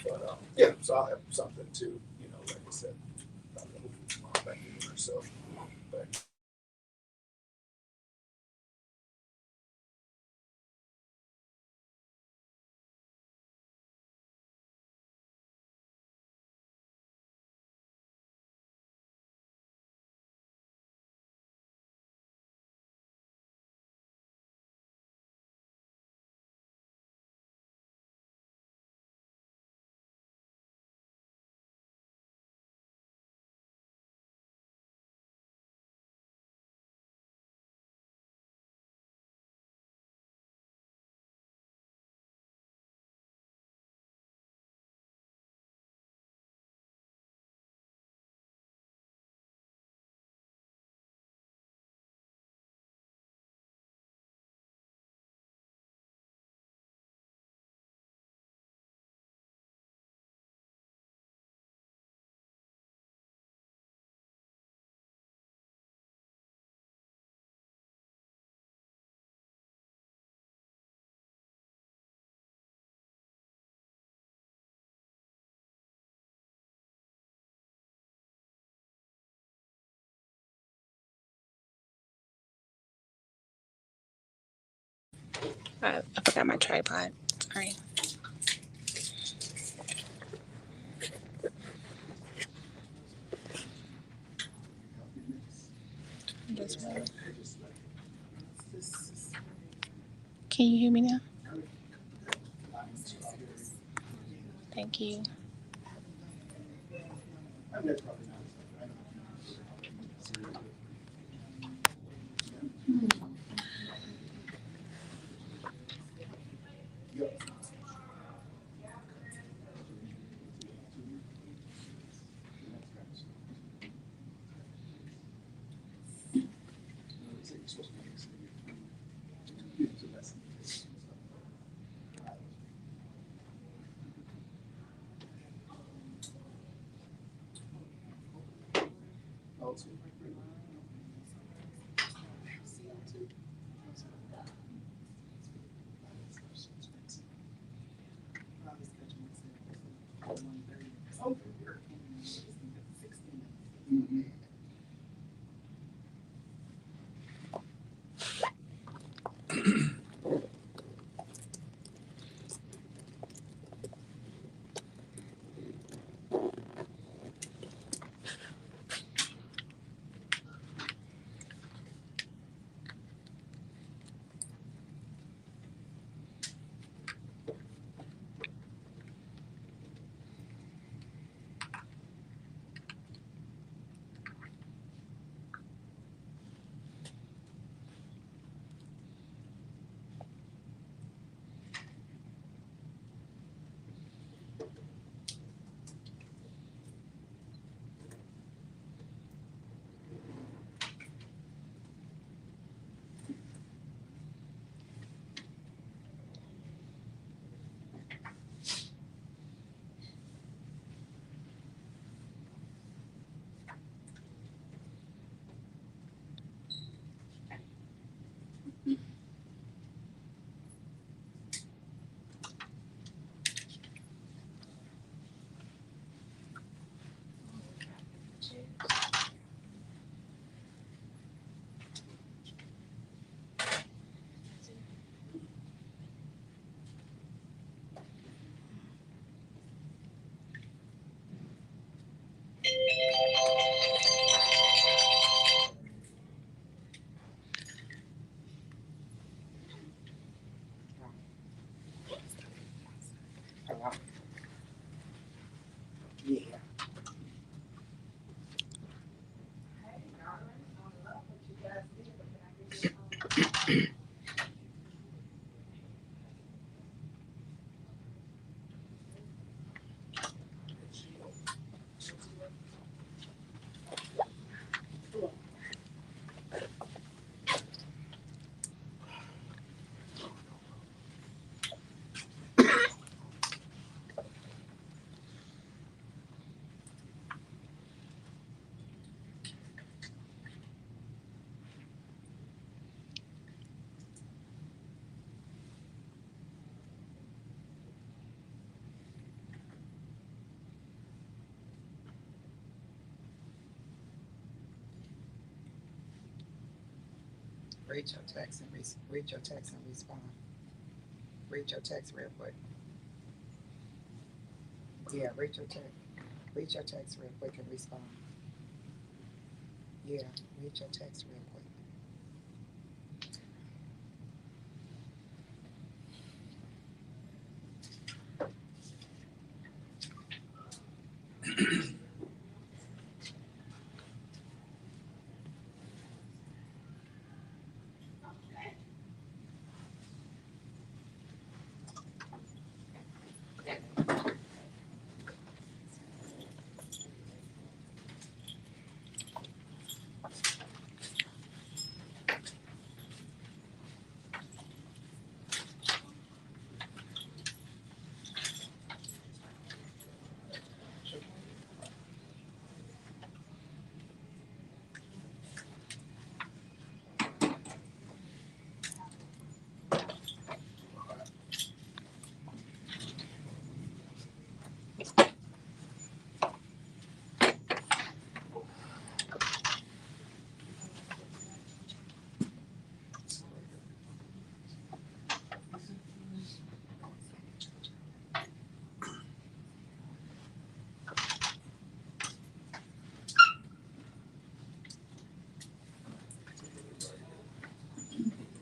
But yeah, so I'll have something to, you know, like I said, back to herself. But I forgot my tripod. Sorry. Can you hear me now? Thank you. Read your text and read your text and respond. Read your text real quick. Yeah, read your text. Read your text real quick and respond. Yeah, read your text real quick.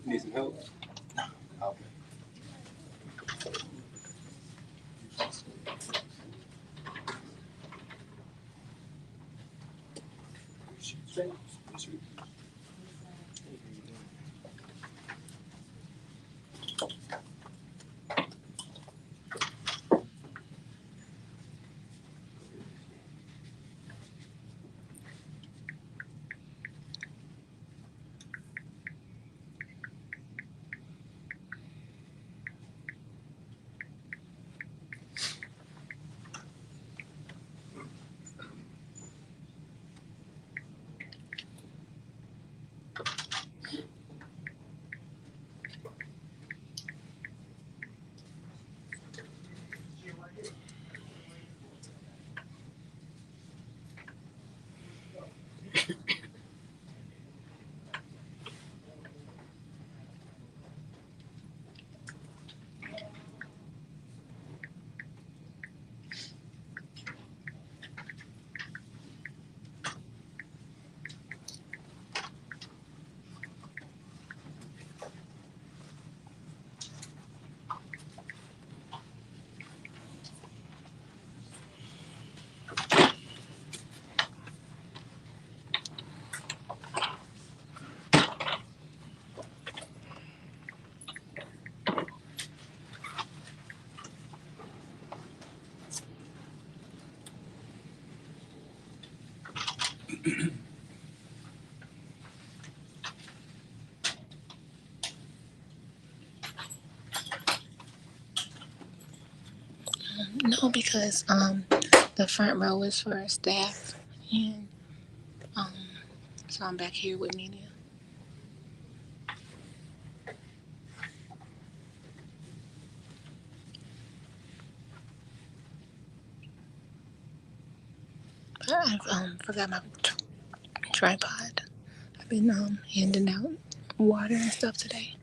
Need some help? Okay. No, because the front row is for staff, and um so I'm back here with media. But I've forgot my tripod. I've been handing out water and stuff today.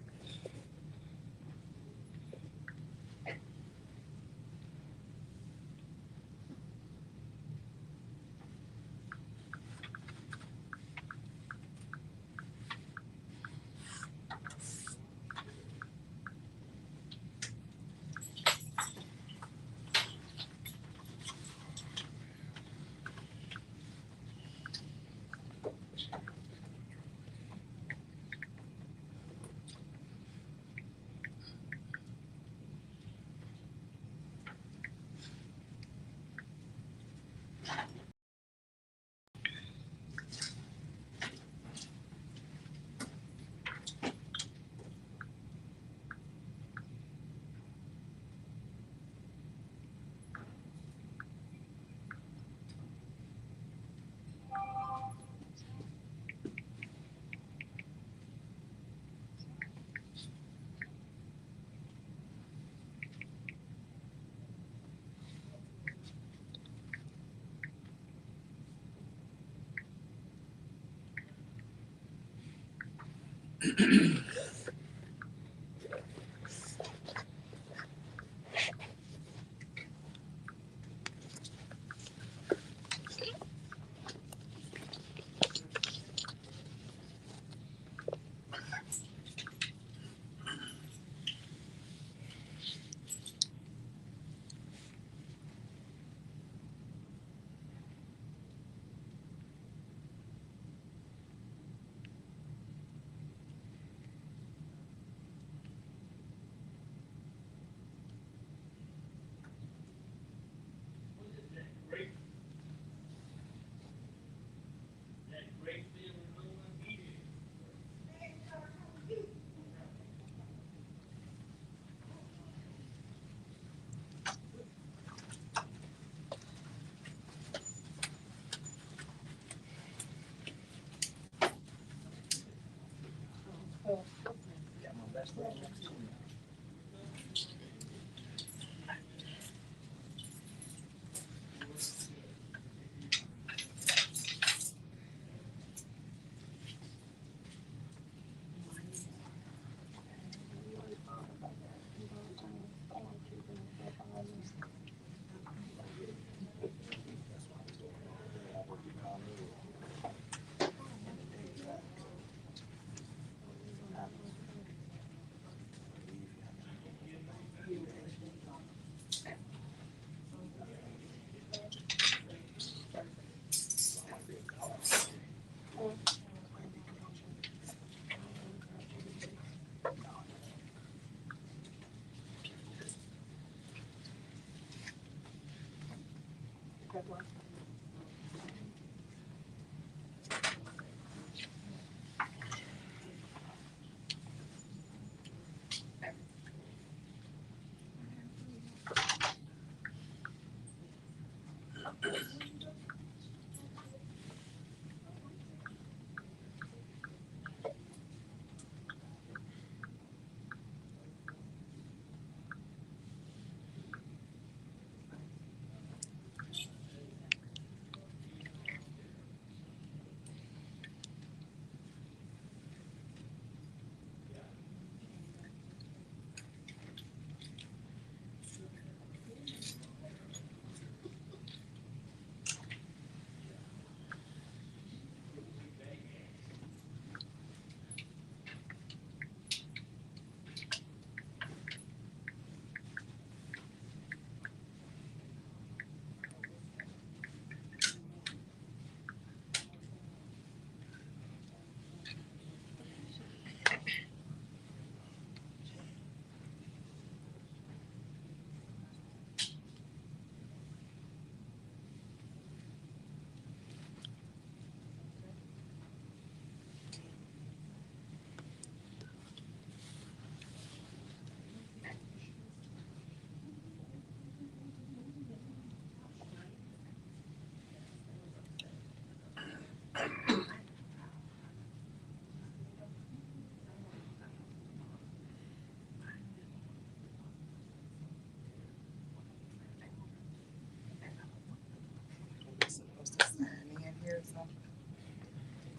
Supposed to sign in here or something?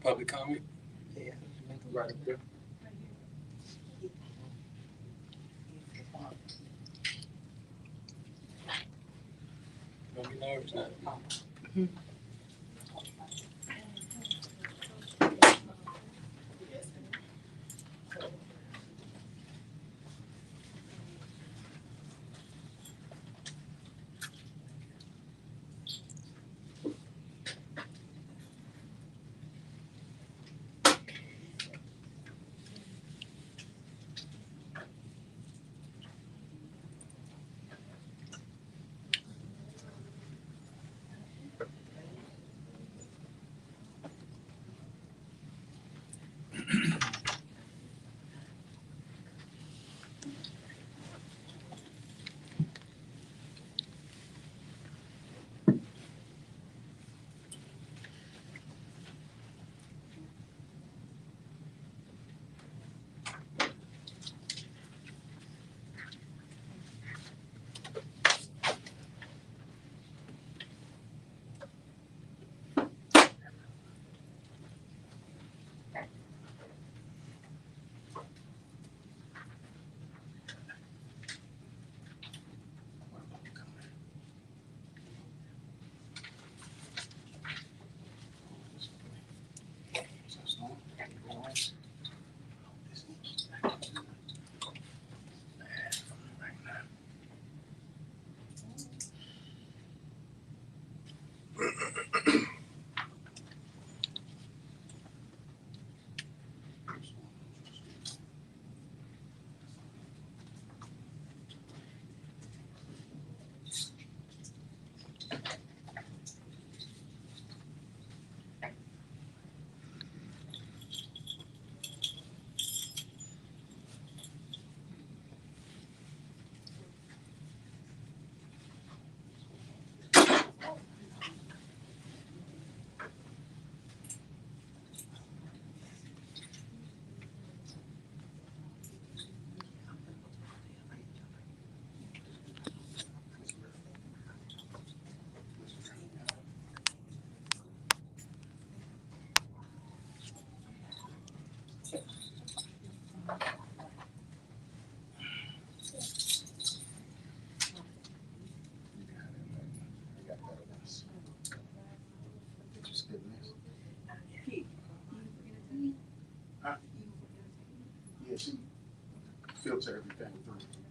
Public comment? Yeah. Right up there. Don't be nervous now. filter everything through.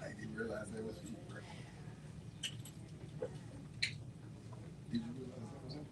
I didn't realize there was heat. Did you realize that was him?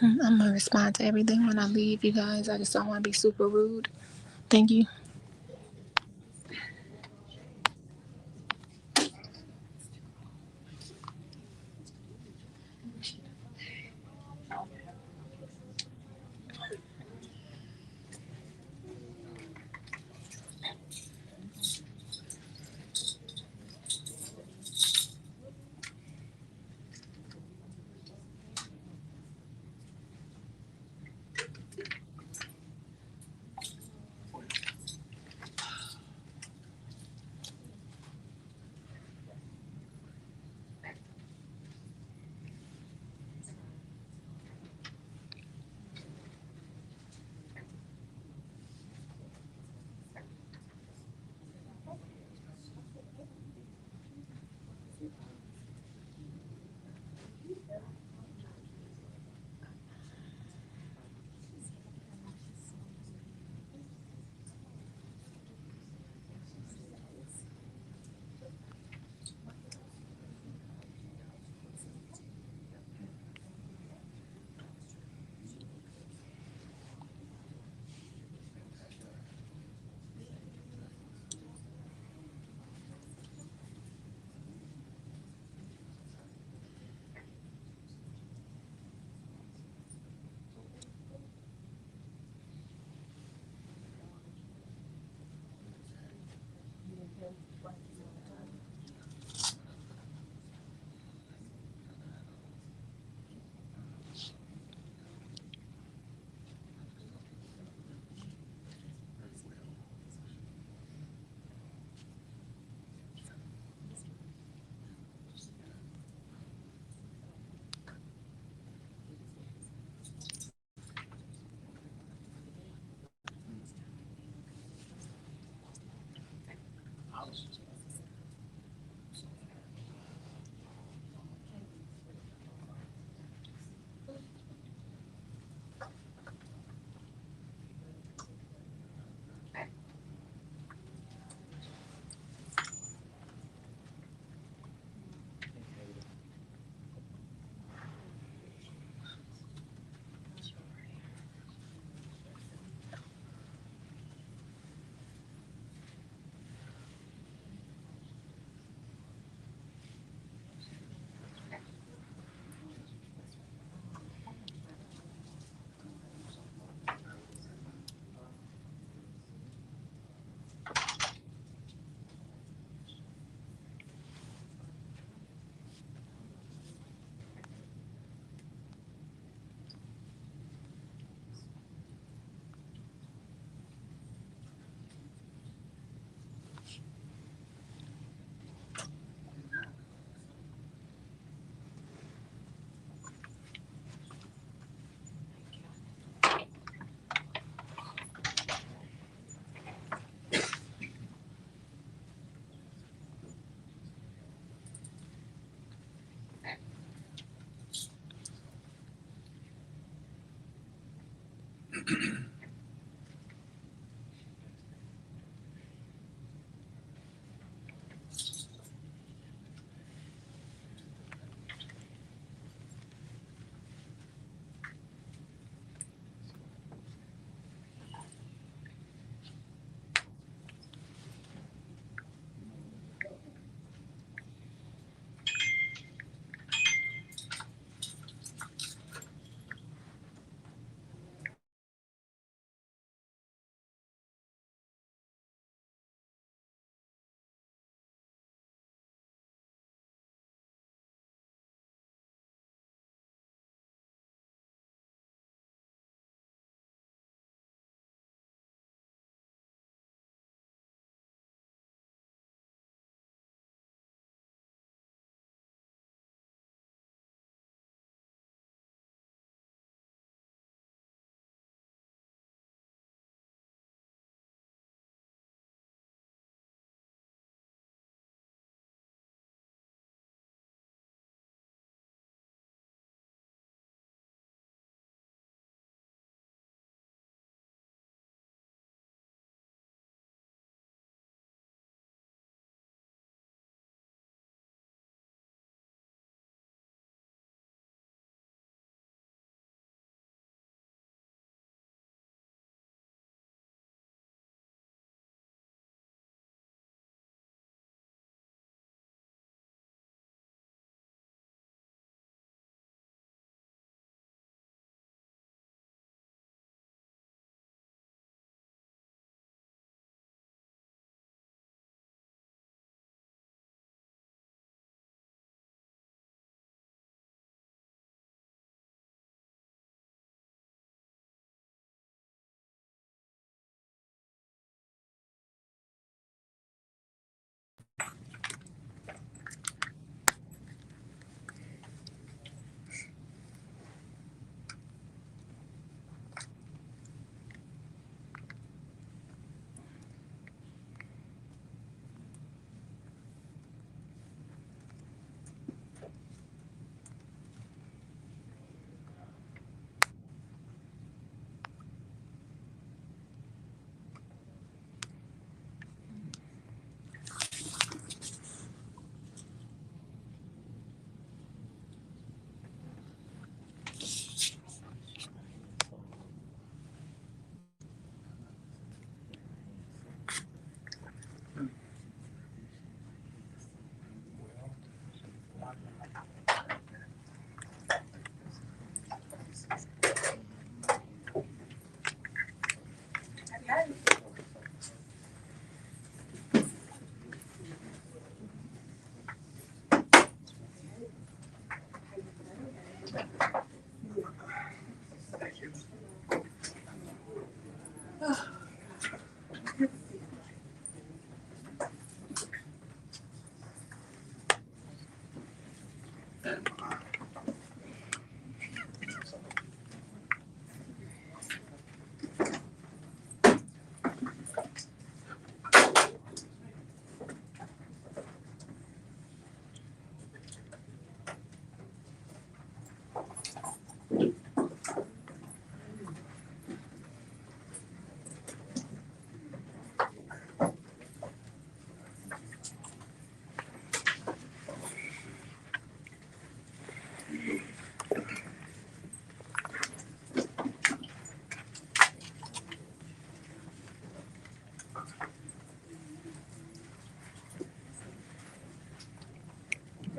I'm gonna respond to everything when I leave, you guys. I just don't want to be super rude. Thank you.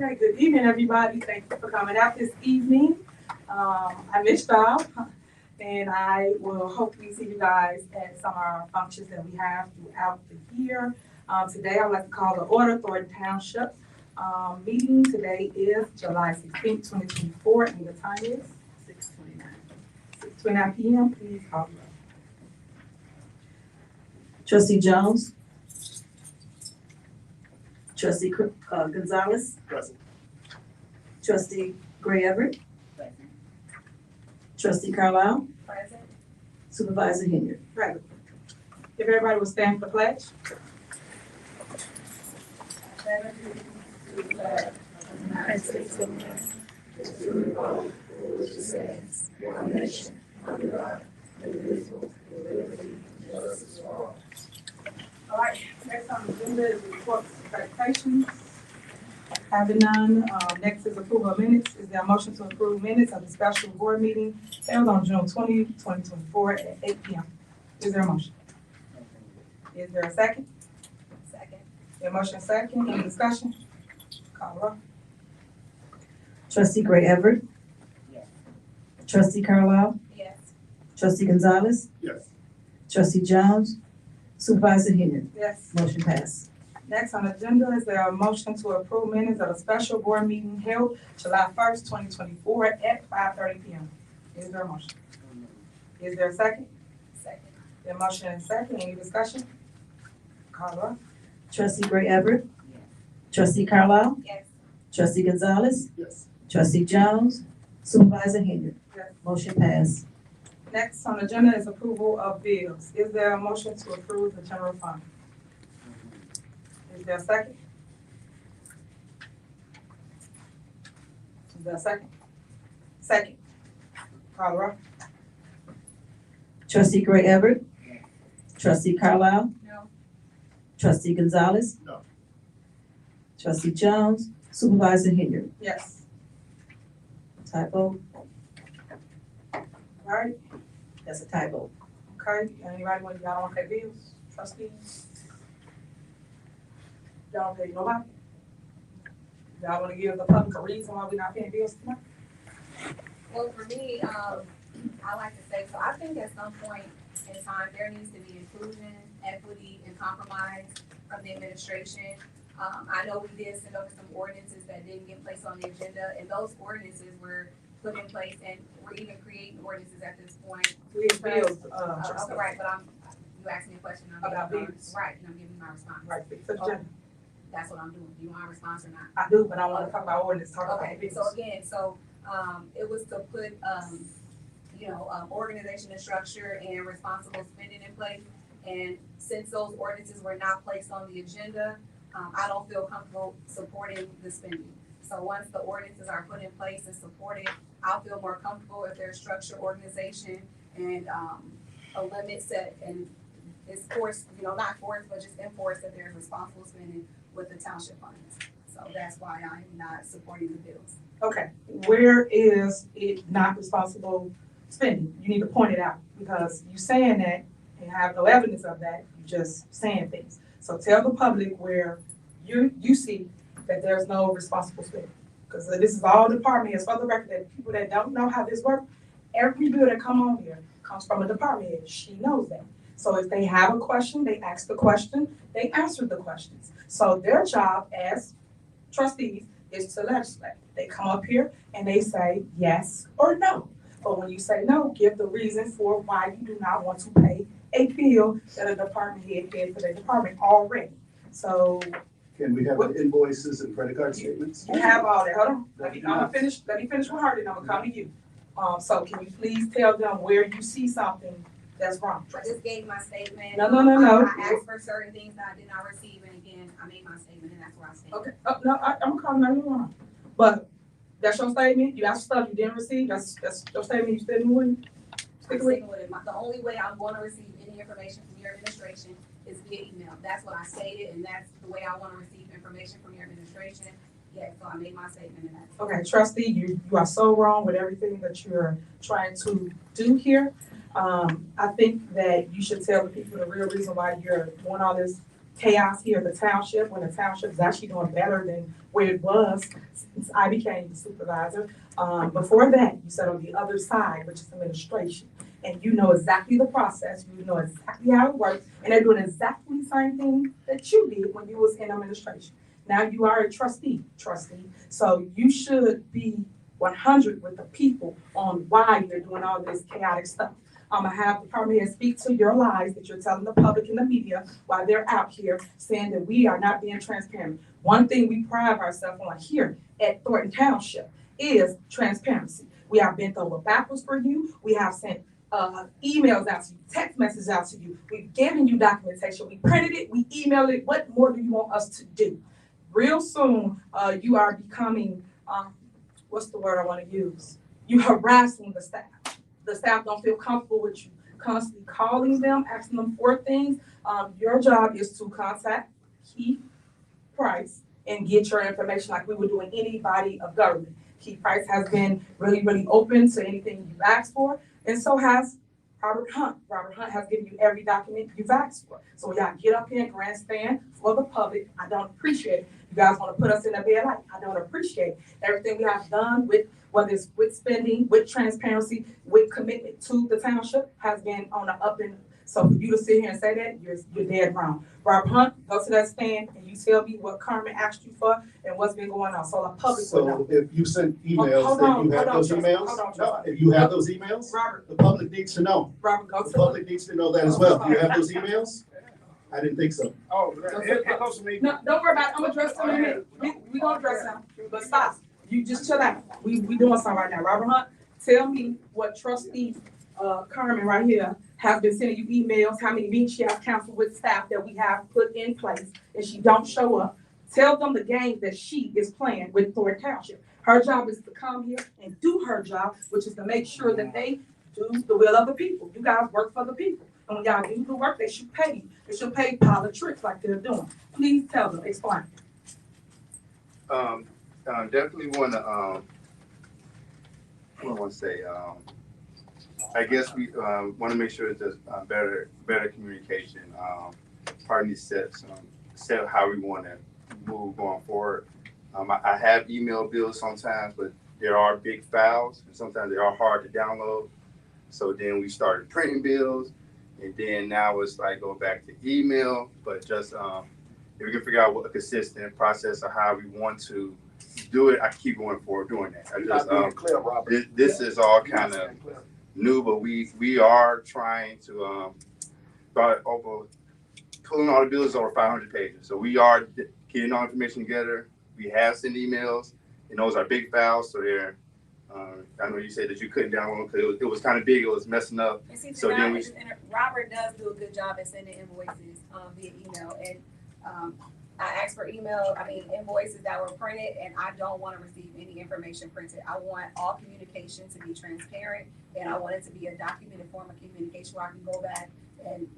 Okay, good evening, everybody. Thank you for coming out this evening. I missed y'all, and I will hopefully see you guys at some of our functions that we have throughout the year. Today, I would like to call the order Thornton Township meeting. Today is July 16th, 2024, and the time is 6:29. 6:29 p.m. Please call the roll. Trustee Jones. Trustee Gonzalez. Present. Trustee Gray Everett. Trustee Carlisle. Present. Supervisor Henry. Present. If everybody will stand for the pledge. All right, next on the agenda is reports and presentations. Having none, next is approval of minutes. Is there a motion to approve minutes of the special board meeting held on June 20, 2024 at 8 p.m.? Is there a motion? Is there a second? Second. Your motion second, any discussion? Call the roll. Trustee Gray Everett. Yes. Trustee Carlisle. Yes. Trustee Gonzalez. Yes. Trustee Jones. Supervisor Henry. Yes. Motion passed. Next on the agenda is there a motion to approve minutes of a special board meeting held July 1st, 2024 at 5:30 p.m. Is there a motion? Is there a second? Second. The motion and second, any discussion? Call the roll. Trustee Gray Everett. Trustee Carlisle. Yes. Trustee Gonzalez. Yes. Trustee Jones. Supervisor Henry. Yes. Motion passed. Next on the agenda is approval of bills. Is there a motion to approve the general fund? Is there a second? Is there a second? Second. Call the roll. Trustee Gray Everett. Trustee Carlisle. No. Trustee Gonzalez. No. Trustee Jones. Supervisor Henry. Yes. Typo. All right. That's a typo. Okay, anybody y'all want to pay bills? Trustees? Y'all don't pay nobody? Y'all want to give the public a reason why we're not paying bills tonight? Well, for me, I like to say, so I think at some point in time, there needs to be inclusion, equity, and compromise from the administration. I know we did send over some ordinances that didn't get placed on the agenda, and those ordinances were put in place, and we're even creating ordinances at this point. We have bills, Okay, right, but you asked me a question. I'm About giving my- bills. Right, and I'm giving my response. right, fix the agenda. That's what I'm doing. Do you want a response or not? I do, but I want to talk about ordinance, talk about Okay, bills. so again, it was to put, organization and structure and responsible spending in place. And since those ordinances were not placed on the agenda, I don't feel comfortable supporting the spending. So once the ordinances are put in place and supported, I'll feel more comfortable if there's structure, organization, and, a limit set, and it's forced, not forced, but just enforced that there's responsible spending with the township funds. So that's why I'm not supporting the bills. Okay, where is it not responsible spending? You need to point it out, because you saying that and have no evidence of that, you just saying things. So tell the public where you see that there's no responsible spending. Because this is all department heads, for the record, that people that don't know how this works, every bill that come on here comes from a department head. She knows that. So if they have a question, they ask the question, they answer the questions. So their job as trustees is to legislate. They come up here and they say yes or no. But when you say no, give the reason for why you do not want to pay a bill that a department head paid for their department already. So Can we have the invoices and credit card statements? you have all that. Hold on. Let me finish with her, then I'm gonna come to you. So can you please tell them where you see something that's wrong? I just gave my statement. No. I asked for certain things that I did not receive, and again, I made my statement, and that's where I stand. Okay, no, I'm calling that wrong. But that's your statement, you asked stuff you didn't receive, that's your statement, you still moving? I'm Stick with it. sticking with it. The only way I'm going to receive any information from your administration is via email. That's what I stated, and that's the way I want to receive information from your administration. Yeah, so I made my statement, and that's. Okay, trustee, you are so wrong with everything that you're trying to do here. I think that you should tell the people the real reason why you're doing all this chaos here at the township, when the township is actually doing better than where it was since I became the supervisor. Before that, you sat on the other side, which is administration. And you know exactly the process, you know exactly how it works, and they're doing exactly the same thing that you did when you was in administration. Now you are a trustee, so you should be 100 with the people on why you're doing all this chaotic stuff. I'm gonna have the department head speak to your lies that you're telling the public and the media while they're out here saying that we are not being transparent. One thing we pride ourselves on here at Thornton Township is transparency. We have bent over backwards for you. We have sent emails out to you, text messages out to you. We've given you documentation. We printed it, we emailed it. What more do you want us to do? Real soon, you are becoming, what's the word I want to use? You harassing the staff. The staff don't feel comfortable with you constantly calling them, asking them for things. Your job is to contact Keith Price and get your information like we would do in any body of government. Keith Price has been really, really open to anything you've asked for, and so has Robert Hunt. Robert Hunt has given you every document you've asked for. So y'all get up here and grandstand for the public. I don't appreciate it. You guys want to put us in a bad light. I don't appreciate it. Everything we have done with, whether it's with spending, with transparency, with commitment to the township has been on the up and so for you to sit here and say that, you're dead wrong. Robert Hunt, go to that stand and you tell me what Carmen asked you for and what's been going on. So the public will know. So if you sent emails, then you have those emails? No, if you have those emails, Robert, the public needs to know. Robert, go The to public needs to know that as well. Do you have those emails? I didn't think so. Oh, it goes to me. No, don't worry about it. I'm gonna address him in a minute. We gonna address him, but stop. You just chill out. We doing something right now. Robert Hunt, tell me what trustee Carmen right here has been sending you emails, how many meetings she has counseled with staff that we have put in place, and she don't show up. Tell them the game that she is playing with Thornton Township. Her job is to come here and do her job, which is to make sure that they do the will of the people. You guys work for the people. And when y'all do the work, they should pay you. They should pay pile of tricks like they're doing. Please tell them, explain. Definitely want to, what do I want to say? I guess we want to make sure there's better communication. Partly set how we want to move going forward. I have email bills sometimes, but there are big files, and sometimes they are hard to download. So then we started printing bills, and then now it's like go back to email. But just if we can figure out what a consistent process of how we want to do it, I keep going forward doing that. I just Clear, Robert. this is all kind of new, but we are trying to start over pulling all the bills over 500 pages. So we are getting all information together. We have sent emails, and those are big files. So they're I know you said that you couldn't download because it was kind of big. It was messing up. So then Robert does do a good job at sending invoices via email, and I asked for invoices that were printed, and I don't want to receive any information printed. I want all communication to be transparent, and I want it to be a documented form of communication where I can go back and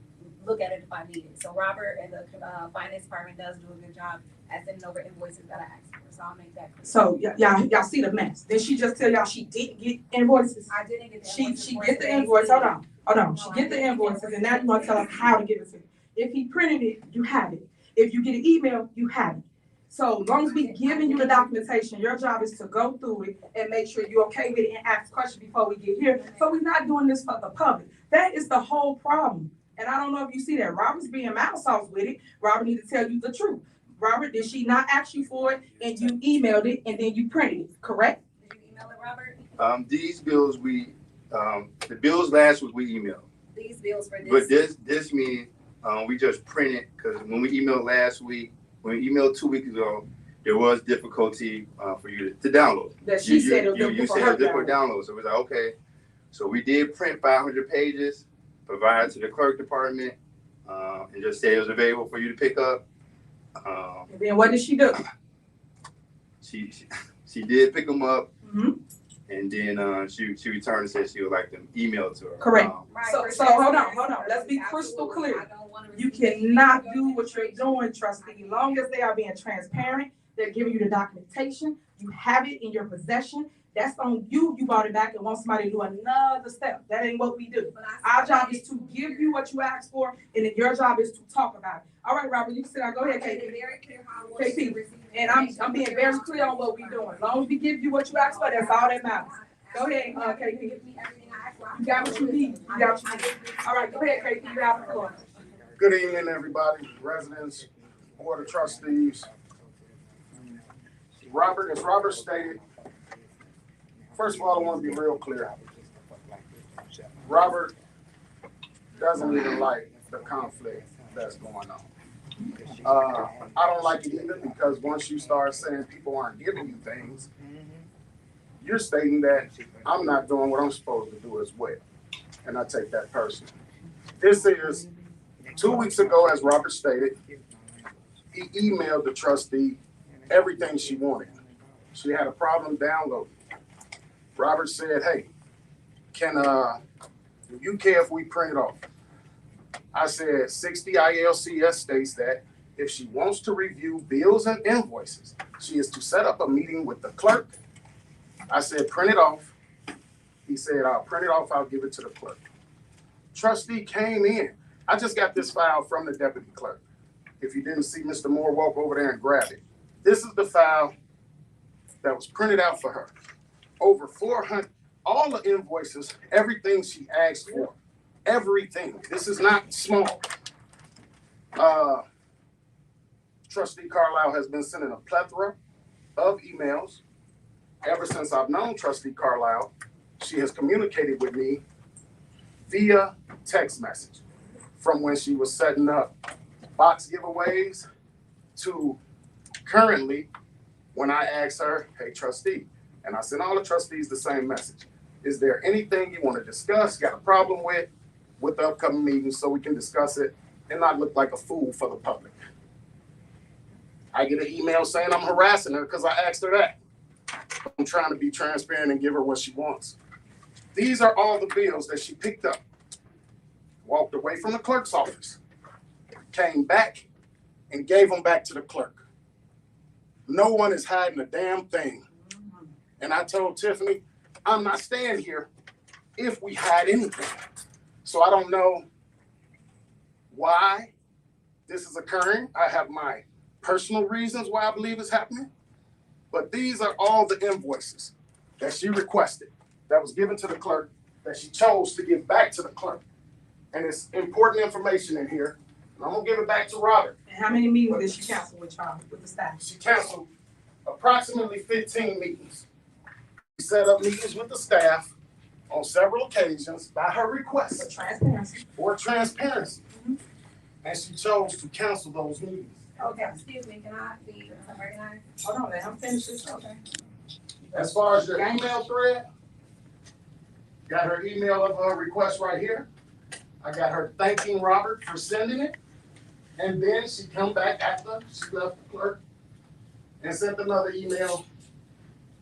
look at it if I need it. So Robert and the finance department does do a good job at sending over invoices that I asked for. So I'll make that clear. So y'all see the mess. Did she just tell y'all she didn't get invoices? I didn't get the She invoices. get the invoice. Hold on. She get the invoices, and now you want to tell us how to give it to you. If he printed it, you have it. If you get an email, you have it. So as long as we giving you the documentation, your job is to go through it and make sure you're okay with it and ask questions before we get here. So we're not doing this for the public. That is the whole problem. And I don't know if you see that. Robert's being mouth soft with it. Robert need to tell you the truth. Robert, did she not ask you for it and you emailed it and then you printed it, correct? Did you email it, Robert? These bills the bills last week we emailed. These bills for this. But this meeting, we just printed because when we emailed last week, when we emailed 2 weeks ago, there was difficulty for you to download. That she said it was you difficult said for it was difficult her. download. So it was like, okay. So we did print 500 pages, provide to the clerk department, and just say it was available for you to pick up. And then what did she do? She did pick them up, Mm-hmm. and then she returned and said she would like them emailed to her. Correct. Right, So hold on. Let's be crystal clear. You cannot do what you're doing, trustee, as long as they are being transparent, they're giving you the documentation, you have it in your possession, that's on you. You brought it back and want somebody to do another step. That ain't what we do. But I Our job is to give you what you asked for, and then your job is to talk about it. All right, Robert, you can sit down. Go ahead, made it KP. very clear how I want you to KP, receive and I'm information. being very clear on what we're doing. As long as we give you what you asked for, that's all that matters. Go ahead, KP. You got what you need. You got what you need. All right, go ahead, KP. You have the floor. Good evening, everybody, residents, board of trustees. Robert, as Robert stated, first of all, I want to be real clear. Robert doesn't even like the conflict that's going on. I don't like it either because once you start saying people aren't giving you things, you're stating that I'm not doing what I'm supposed to do as well. And I take that personally. This is 2 weeks ago, as Robert stated, he emailed the trustee everything she wanted. She had a problem downloading. Robert said, hey, do you care if we print it off? I said, 60 ILCS states that if she wants to review bills and invoices, she is to set up a meeting with the clerk. I said, print it off. He said, I'll print it off, I'll give it to the clerk. Trustee came in. I just got this file from the deputy clerk. If you didn't see Mr. Moore, walk over there and grab it. This is the file that was printed out for her. Over 400, all the invoices, everything she asked for, everything. This is not small. Trustee Carlisle has been sending a plethora of emails. Ever since I've known Trustee Carlisle, she has communicated with me via text message from when she was setting up box giveaways to currently when I asked her, hey, trustee, and I sent all the trustees the same message. Is there anything you want to discuss, got a problem with the upcoming meeting so we can discuss it and not look like a fool for the public? I get an email saying I'm harassing her because I asked her that. I'm trying to be transparent and give her what she wants. These are all the bills that she picked up, walked away from the clerk's office, came back and gave them back to the clerk. No one is hiding a damn thing. And I told Tiffany, I'm not staying here if we hide anything. So I don't know why this is occurring. I have my personal reasons why I believe it's happening. But these are all the invoices that she requested, that was given to the clerk, that she chose to give back to the clerk. And it's important information in here. And I'm gonna give it back to Robert. And how many meetings did she cancel with y'all, with the staff? She canceled approximately 15 meetings. She set up meetings with the staff on several occasions by her For request transparency. for transparency. And she chose to cancel those meetings. Okay, excuse me, can I be recognized? Hold on, let him finish this. Okay. As far as your email thread, got her email of her request right here. I got her thanking Robert for sending it. And then she come back after she left the clerk and sent another email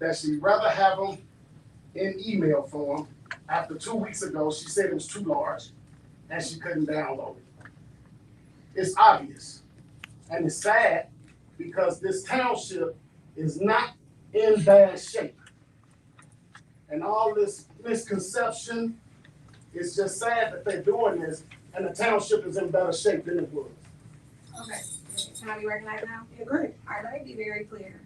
that she'd rather have them in email form. After 2 weeks ago, she said it was too large and she couldn't download it. It's obvious and it's sad because this township is not in bad shape. And all this misconception, it's just sad that they're doing this and the township is in better shape than it was. Okay, can I be recognized now? Yeah, great. All right, let me be very clear.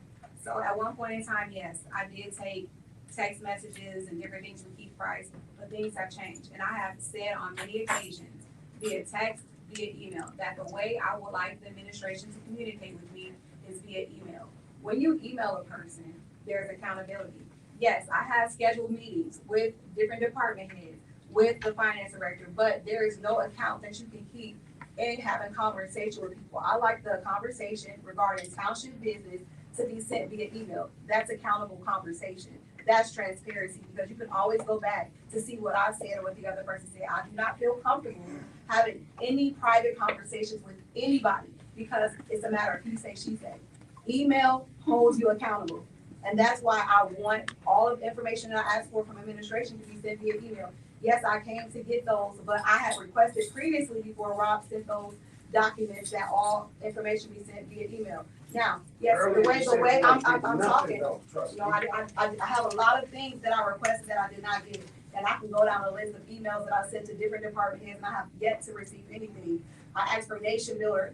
So at one point in time, yes, I did take text messages and different things from Keith Price, but things have changed. And I have said on many occasions, via text, via email, that the way I would like the administration to communicate with me is via email. When you email a person, there's accountability. Yes, I have scheduled meetings with different department heads, with the finance director, but there is no account that you can keep in having conversation with people. I like the conversation regarding township business to be sent via email. That's accountable conversation. That's transparency because you can always go back to see what I said or what the other person said. I do not feel comfortable having any private conversations with anybody because it's a matter of he say, she say. Email holds you accountable. And that's why I want all of the information that I asked for from administration to be sent via email. Yes, I came to get those, but I had requested previously before Rob sent those documents that all information be sent via email. Now, yes, Earlier the way you said I'm you did talking, nothing, though, trust you know, me. I have a lot of things that I requested that I did not get. And I can go down a list of emails that I sent to different department heads and I have yet to receive anything. I asked for the Nation Builder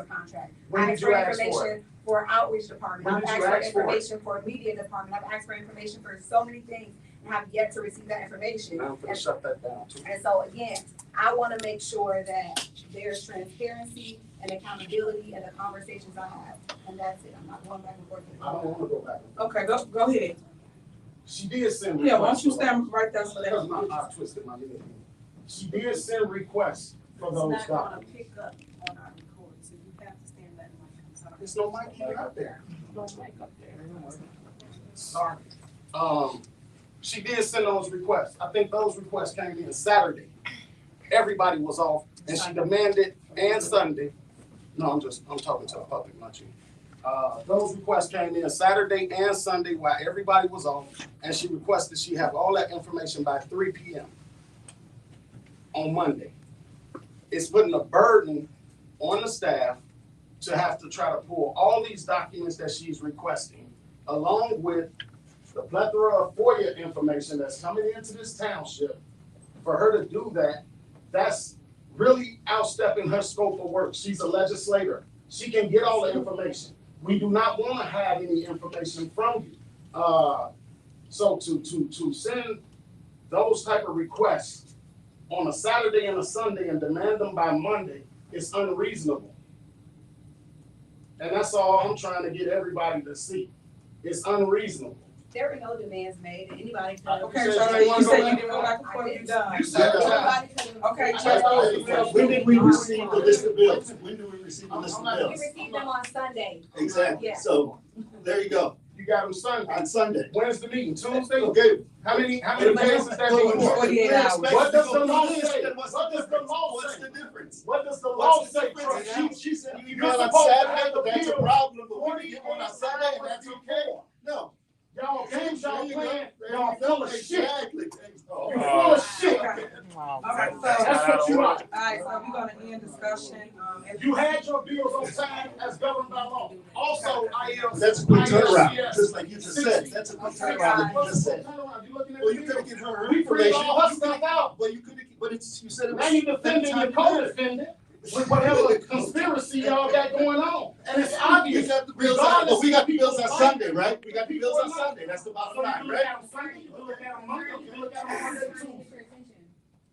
contract. When I did asked you for ask for it? information for outreach department. When I've did you asked for ask for it? information for media department. I've asked for information for so many things and have yet to receive that information. Now I'm gonna shut that down too. And so again, I wanna make sure that there's transparency and accountability in the conversations I have. And that's it. I'm not going back and forth. I don't wanna go back. Okay, go ahead. She did send. Yeah, why don't requests you for stand right there so Because that. I twisted my knee. She did send requests for those It's not gonna documents. pick up on our record, so you have to stand back and I'm sorry. There's no mic even up there. No mic up there. Sorry. She did send those requests. I think those requests came in Saturday. Everybody was off and she demanded, and Sunday. No, I'm talking to the public, not you. Those requests came in Saturday and Sunday while everybody was off, and she requested she have all that information by 3 p.m. on Monday. It's putting a burden on the staff to have to try to pull all these documents that she's requesting, along with the plethora of FOIA information that's coming into this township. For her to do that, that's really outstepping her scope of work. She's a legislator. She can get all the information. We do not want to have any information from you. So to send those type of requests on a Saturday and a Sunday and demand them by Monday is unreasonable. And that's all I'm trying to get everybody to see. It's unreasonable. There were no demands made and anybody could. Okay, You so said you you said wanna you didn't go back and forth, you done. You said that. Everybody could. Okay, Just- When did we receive the list of bills? When do we receive the list of We bills? received them on Sunday. Exactly, Yeah. so, there you go, You got them Sunday. on Sunday. When's the meeting? Tuesday? Okay. How many days is that Well, before? 48 hours. What does the law say? What's What does the law What's say? the difference? What does the law What's the say? difference? She said you You're email on supposed to have Saturday, the that's a bill problem, but we can 48 get one on Sunday, and that's okay. hours No. Y'all games y'all There you go. playing, There y'all you go. full of shit. Exactly. You're full of shit. All right, so, That's what you are. all right, so we're gonna end discussion, if You had your bills on time as governed by law. Also, That's a quick turnaround, just like you just said, that's a quick turnaround that you just said. You looking at Well, you the could have bills. get her We figured information. all her stuff out. Well, you could have, but it's, you said it was. Now you defending your co-defendant with whatever conspiracy y'all got going on. And it's You obvious. got the bills on, but we got the bills on Sunday, right? We got the bills on Sunday, that's the bottom So you line, can look right? at them Sunday, you can look at them Monday, you can look at them Monday too.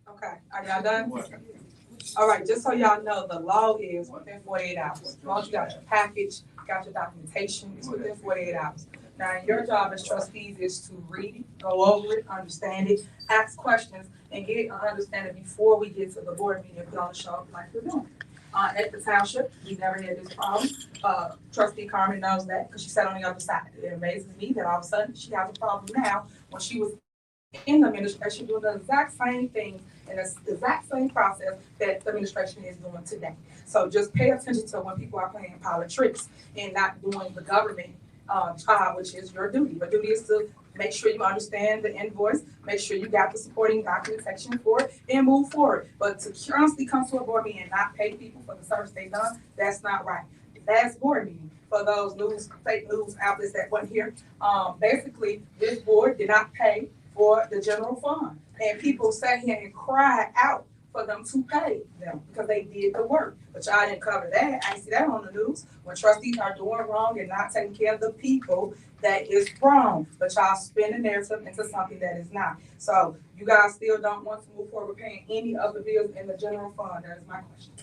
okay, are y'all done? All right, just so y'all know, the law is within 48 hours. As long as you got your package, got your documentation, it's within 48 hours. Now, your job as trustees is to read it, go over it, understand it, ask questions, and get an understanding before we get to the board meeting and put on the show like we're doing. At the township, we never had this problem. Trustee Carmen knows that because she sat on the other side. It amazes me that all of a sudden she has a problem now when she was in the administration doing the exact same thing and the exact same process that the administration is doing today. So just pay attention to when people are playing politics and not doing the government job, which is your duty. Your duty is to make sure you understand the invoice, make sure you got the supporting documentation for it, and move forward. But to constantly come to a board meeting and not pay people for the service they've done, that's not right. Last board meeting, for those fake news outlets that weren't here, basically, this board did not pay for the general fund. And people sat here and cried out for them to pay them because they did the work. But y'all didn't cover that. I see that on the news. When trustees are doing wrong and not taking care of the people, that is wrong. But y'all spin the narrative into something that is not. So you guys still don't want to move forward with paying any of the bills in the general fund. That is my question.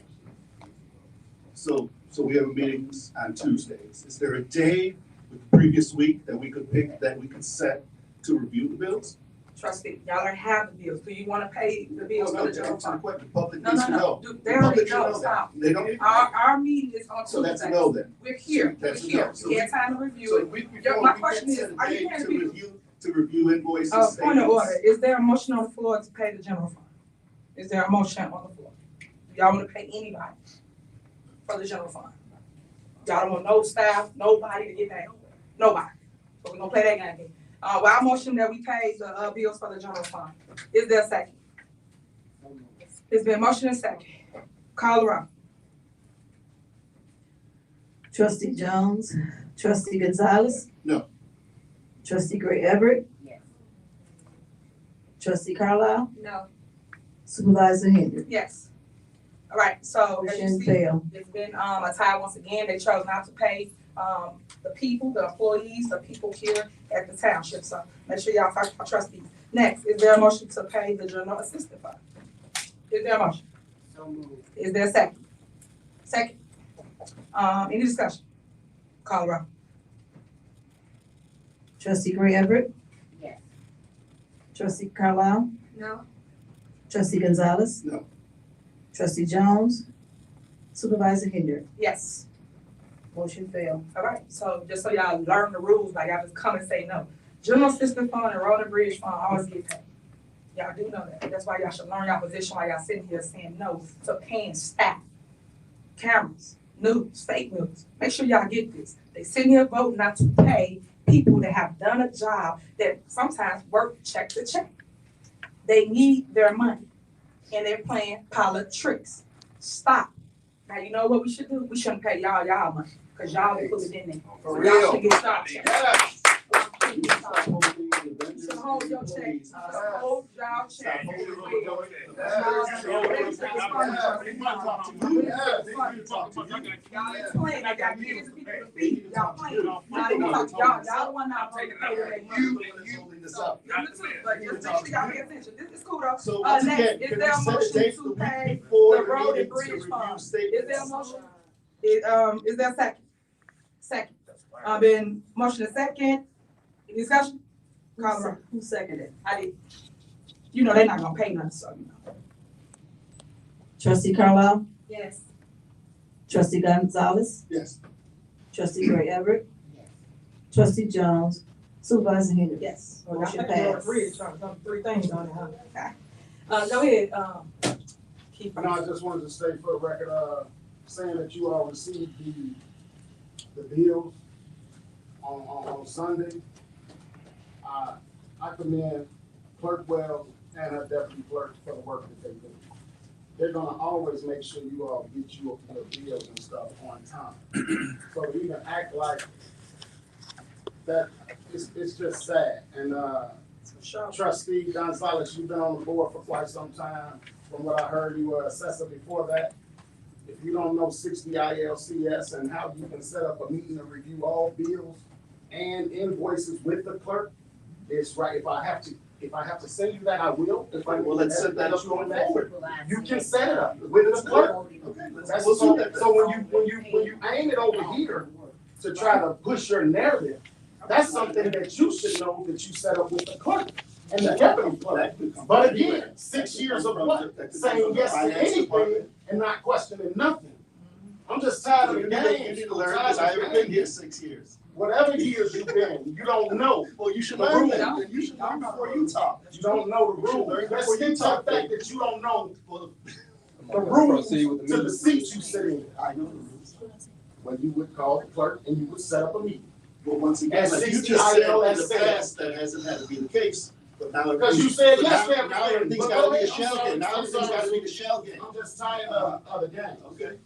So we have meetings on Tuesdays. Is there a day with the previous week that we could pick, that we could set to review the bills? Trustee, y'all already have the bills. Do you want to pay the bills for the general fund? The public No, needs no, to no. know. They The already public should know. know that. Stop. They don't. Our meeting is on So that's a Tuesday. no then. We're here. We're That's a here. no. So We had time to review So it. the week Yeah, before, my we question can is, set a are you date hearing to people? review invoices. Point of statements. order, is there a motion on the floor to pay the general fund? Is there a motion on the floor? Do y'all want to pay anybody for the general fund? Y'all don't want no staff, nobody to get paid? Nobody. So we're gonna play that game. Well, I motion that we pay the bills for the general fund. Is there a second? It's been motion and second. Call the roll. Trustee Jones, trustee Gonzalez. No. Trustee Gray Everett, Yes. trustee Carlisle, No. supervisor Henry. Yes. All right, so as you Motion see, fail. it's been, a tie once again. They chose not to pay, the people, the employees, the people here at the township. So make sure y'all talk to our trustees. Next, is there a motion to pay the general assistance fund? Is there a motion? So moved. Is there a second? Second. Any discussion? Call the roll. Trustee Gray Everett, Yes. trustee Carlisle, No. trustee Gonzalez. No. Trustee Jones, supervisor Henry. Yes. Motion fail. All right, so just so y'all learn the rules, like y'all just come and say no. General assistance fund and road and bridge fund always get paid. Y'all do know that. That's why y'all should learn y'all position while y'all sitting here saying no to paying staff, cameras, news, fake news. Make sure y'all get this. They sitting here voting not to pay people that have done a job that sometimes work check to check. They need their money and they're playing politics. Stop. Now, you know what we should do? We shouldn't pay y'all money because y'all will put it in there. For Y'all real. should get started. Yes. You should hold your check. You should hold y'all check. Y'all ain't playing like y'all kids people to feed. Y'all playing. Now they talk to y'all. Y'all the one not paying to pay their money. You holding this up. You too, but just make sure y'all pay attention. This is cool though. So once Next, again, is can there a we set a motion date to the week pay before the the road and meeting to bridge review fund? statements? Is there a motion? Is there a second? Second. Been motion and second. Any discussion? Call the roll. Who seconded? I did. You know they're not gonna pay nothing, so you know. Trustee Carlisle, Yes. trustee Gonzalez, Yes. trustee Gray Everett, trustee Jones, supervisor Henry. Yes. Motion I think there were passed. three things on it, huh? Okay. Go ahead, keep. No, I just wanted to state for the record, saying that you all received the bills on Sunday. I commend Clerk Wells and her deputy clerk for the work that they do. They're gonna always make sure you all get your bills and stuff on time. So to even act like that, it's just sad. And, Trustee Gonzalez, you've been on the board for quite some time. From what I heard, you were assessor before that. If you don't know 60 ILCS and how you can set up a meeting to review all bills and invoices with the clerk, it's right. If I have to send you that, I will. If I Well, let's set that up going going forward. you can set it up with the clerk. Okay, That's we'll so, do that. so when you aim it over here to try to push your narrative, that's something that you should know that you set up with the clerk and the deputy clerk. But again, 6 years of what? Saying yes to anything and not questioning nothing. I'm just tired of the You game. need to learn, because I haven't been here 6 years. Whatever years you've been, you don't know. Well, you should The learn rules. that, and you should learn before you talk. You don't know the You should rules. learn Let's before get you to the talk. fact that you don't know Well, the rules to the seats you sit in. I know the rules. When you would call the clerk and you would set up a meeting. But once again, And like you 60 just said in ILS the past, that hasn't had to be the case. But now. Because you said yes to Now everything. everything's But gotta go be a ahead. shell game. Now everything's gotta be the shell game. I'm just tired of the game. Okay.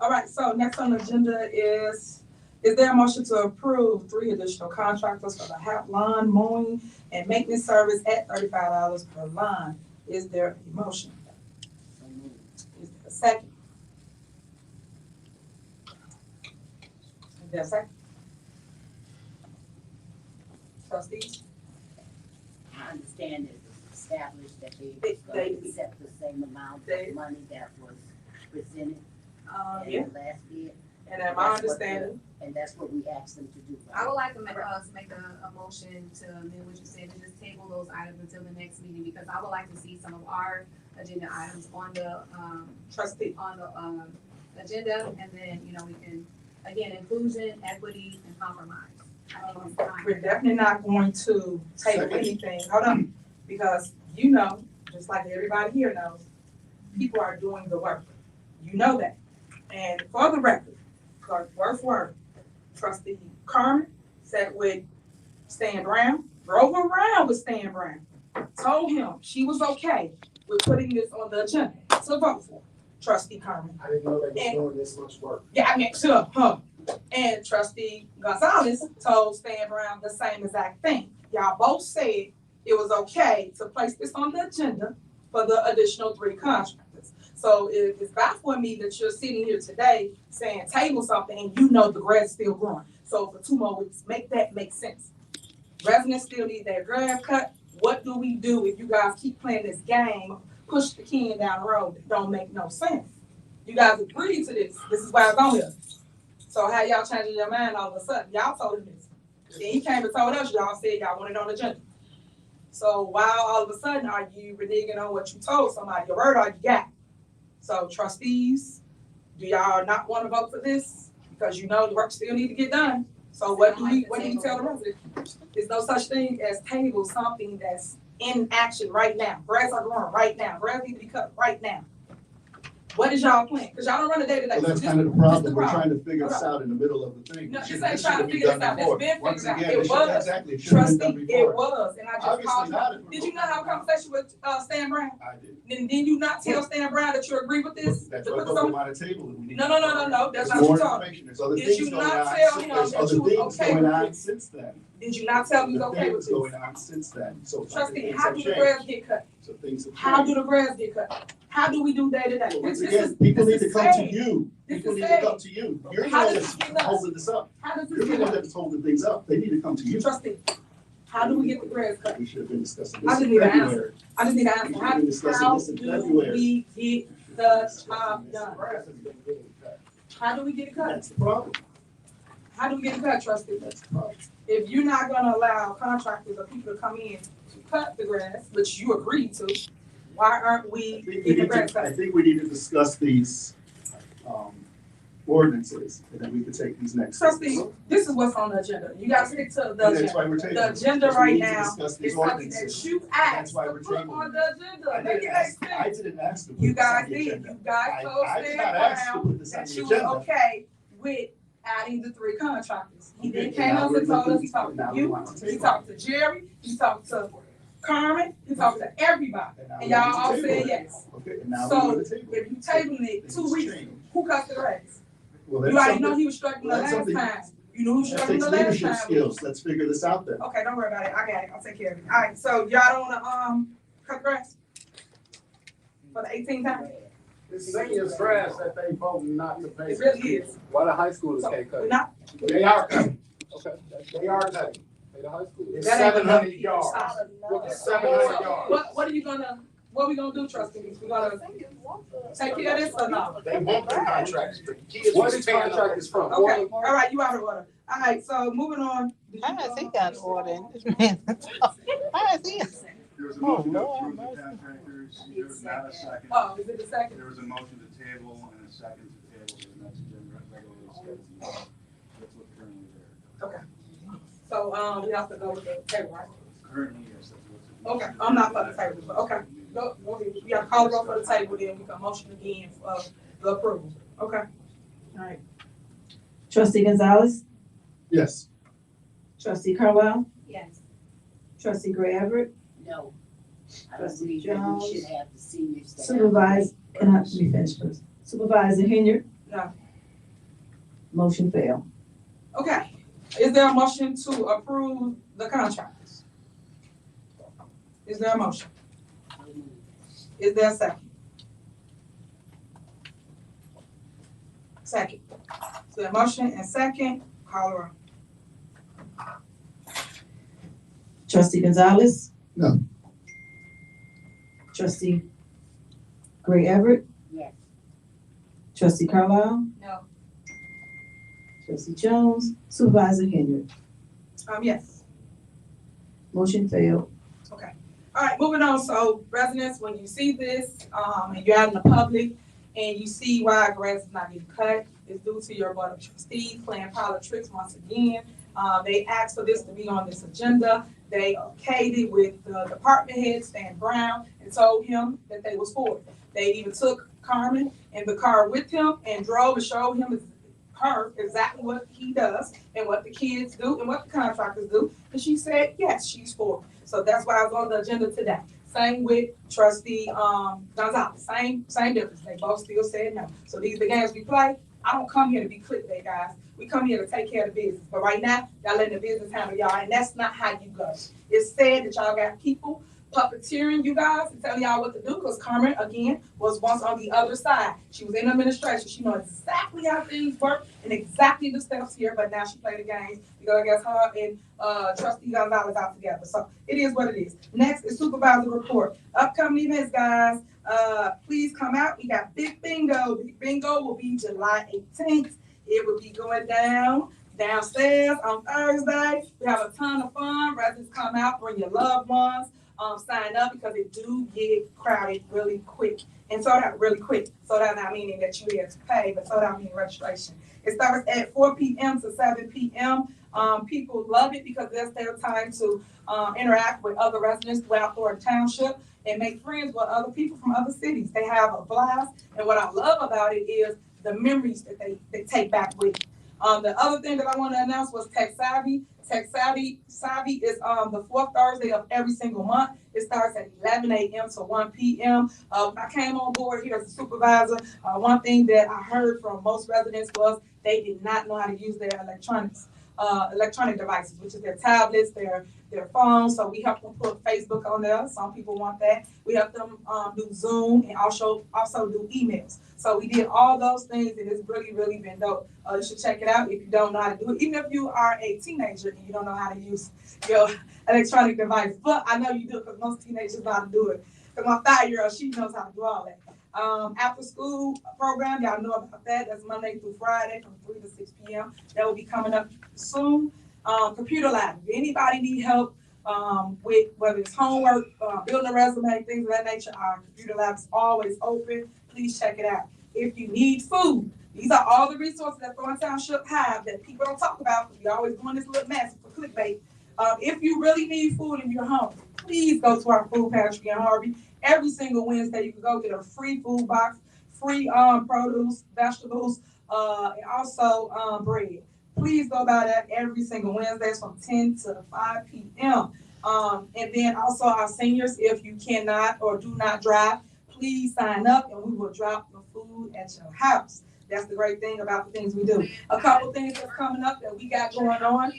All right, so next on the agenda is there a motion to approve 3 additional contractors for the lawn mowing and maintenance service at $35 per lawn? Is there a motion? Is there a second? Is there a second? Trustees? I understand it was established that they They- was going to accept the same amount they- of money that was presented in Yeah, the last bid. and at my understanding, And that's what we asked them to do. I would like to make a motion to amend what you said, to just table those items until the next meeting, because I would like to see some of our agenda items on the, trustee, agenda, and then, we can, again, inclusion, equity, and compromise. I think it's time. we're definitely not going to table Second. anything, hold on, because just like everybody here knows, people are doing the work. You know that. And for the record, word, trustee Carmen sat with Stan Brown, drove around with Stan Brown, told him she was okay with putting this on the agenda to vote for. trustee Carmen. I didn't know they were doing this much work. Yeah, I mean, sure, huh? And trustee Gonzalez told Stan Brown the same exact thing. Y'all both said it was okay to place this on the agenda for the additional 3 contractors. So it's baffling me that you're sitting here today saying table something and you know the grass is still growing. So for 2 more weeks, make that make sense. Residents still need their grass cut. What do we do if you guys keep playing this game, push the can down the road that don't make no sense? You guys agreed to this. This is why it's on here. So how y'all changing your mind all of a sudden? Y'all told him this. Then he came and told us, y'all said y'all wanted on the agenda. So why all of a sudden are you reneging on what you told somebody? Your word all you got. So trustees, do y'all not want to vote for this? Because you know the work still need to get done. So what do you tell the residents? There's no such thing as table something that's in action right now. Grass are growing right now. Grass need to be cut right now. What is y'all plan? Because y'all don't run a day-to-day. Well, that's kind of the problem. We're trying to figure this out in the middle of the thing. No, this This ain't should trying to have figure been this out. done It's before. been Once figured out. again, It it should- was. exactly, it should have been done Trustee, before. it was, and I just Obviously called not. you. Did you not have a conversation with Stan Brown? I did. Then you not tell Stan Brown that you agree with this? That's To what put I'm this talking on? about the table. and we need No, to- no, no, no, no, that's There's not what more you're talking. information. There's other Did things you going not on. tell him There's that other you was things okay going with on this? since then. Did you not tell him you was Other okay with things this? going on since then. So Trustee, things how have do the grass changed. get cut? So things have How do changed. the grass get cut? How do we do day to day? Well, once This again, is- people this need to is come to sad. you. This People is need to sad. come to you. You're the How one does that's this get done? holding this up. How does You're this the get one done? that's holding things up. They need to come to you. Trustee, how do we get the grass cut? We should have been discussing I this just in need an February. answer. I just need an answer. We should have been discussing this in How do February. we get the job done? Grass has been getting cut. How do we get it cut? That's the problem. How do we get it cut, trustee? That's the problem. If you're not gonna allow contractors or people to come in to cut the grass, which you agreed to, why aren't we getting the grass I cut? think we need to discuss these, ordinances, and then we can take these next. Trustee, this is what's on the agenda. You gotta stick to the And that's why agenda. we're taking. The it, agenda because we right need to now discuss these It's something ordinances. that you That's asked why to we're put taking on it. the agenda. I Make didn't it ask, make I sense. didn't ask to put You this on guys the did. agenda. You guys told I did Stan not ask to Brown put this on that the you was agenda. okay with adding the 3 contractors. He Okay, then came now up we're and told us, looking- he talked now to we you, want to he table talked to Jerry, he talked to Carmen, he talked to everybody. now And we y'all want to all table said it. yes. Okay, and now So, we're going to table it. If you tabling it Things 2 weeks, change. who cut the grass? Well, that's You already know something- he was struggling the well, that's last something- time. You knew he was That struggling takes the last leadership time. skills. Let's figure this out then. Okay, don't worry about it. I got it. I'll take care of it. All right, so y'all don't wanna, cut grass? For the 18th time? It's seniors grass that they voting not to pay. It really is. Why the high schoolers So, can't cut we're it? not, They are cutting. Okay. They are cutting. Pay the high schoolers. It's That ain't 700 enough. yards. Stop. 700 yards. what we gonna do, trustees? We gonna take care of this or not? They want the contracts. The kids Where was these tearing up. contractors from? Okay, all right, you out of order. All right, so moving on. How is he got order in this man? How is he? There was a Oh, motion to Lord, approve the mercy. contractors, there was not a second. Oh, is it the second? There was a motion to table and a second to table to the next agenda, regularly scheduled. That's what currently there. Okay. So, we have to go with the table, right? Currently, yes, that's what's. Okay, I'm not for the table, but okay. Go ahead. We gotta call it go for the table, then we can motion again for the approval. Okay. All right. Trustee Gonzalez, Yes. trustee Carlisle, Yes. trustee Gray Everett, No. I Trustee believe that we Jones. should have the seniors. to have- supervisor, can I, let me finish first. Supervisor Henry. No. Motion failed. Okay. Is there a motion to approve the contractors? Is there a motion? Is there a second? Second. So a motion and second, call the roll. Trustee Gonzalez. No. Trustee Gray Everett, Yes. trustee Carlisle, No. trustee Jones, supervisor Henry. Yes. Motion failed. All right, moving on. So residents, when you see this, and you're out in the public and you see why grass is not getting cut, it's due to your board of trustees playing politics once again. They asked for this to be on this agenda. They okayed it with the department head, Stan Brown, and told him that they was for it. They even took Carmen in the car with him and drove and showed him her exactly what he does and what the kids do and what the contractors do. And she said, yes, she's for it. So that's why I was on the agenda today. Same with trustee, Gonzalez, same difference, they both still said no. So these are the games we play. I don't come here to be clickbait, guys. We come here to take care of the business. But right now, y'all letting the business handle y'all, and that's not how you go. It's said that y'all got people puppeteering you guys and telling y'all what to do, because Carmen, again, was once on the other side. She was in administration. She knows exactly how things work and exactly the steps here, but now she played the games because I guess her and trustee Gonzalez out together. So it is what it is. Next is supervisor report. Upcoming events, guys. Please come out. We got Big Bingo. Big Bingo will be July 18th. It will be going downstairs on Thursday. We have a ton of fun. Residents come out, bring your loved ones. Sign up because it do get crowded really quick. And sold out really quick. Sold out not meaning that you have to pay, but sold out meaning registration. It starts at 4 p.m. to 7 p.m. People love it because that's their time to interact with other residents throughout Thornton Township and make friends with other people from other cities. They have a blast. And what I love about it is the memories that they take back with. The other thing that I want to announce was Tech Savvy. Tech Savvy is the fourth Thursday of every single month. It starts at 11 a.m. to 1 p.m. When I came on board here as a supervisor, one thing that I heard from most residents was they did not know how to use their electronic devices, which is their tablets, their phones. So we help them put Facebook on there. Some people want that. We help them do Zoom and also do emails. So we did all those things, and it's really, really been dope. You should check it out if you don't know how to do it. Even if you are a teenager and you don't know how to use your electronic device. But I know you do, because most teenagers know how to do it. Because my 5-year-old, she knows how to do all that. After school program, y'all know about that. That's Monday through Friday from 3 to 6 p.m. That will be coming up soon. Computer lab. If anybody need help with whether it's homework, building a resume, things of that nature, our computer lab is always open. Please check it out. If you need food, these are all the resources that Thornton Township have that people don't talk about. We always doing this little mess for clickbait. If you really need food in your home, please go to our food pantry in Harvey. Every single Wednesday, you can go get a free food box, free produce, vegetables, and also bread. Please go by that every single Wednesday from 10 to 5 p.m. And then also our seniors, if you cannot or do not drive, please sign up and we will drop the food at your house. That's the great thing about the things we do. A couple things that's coming up that we got going on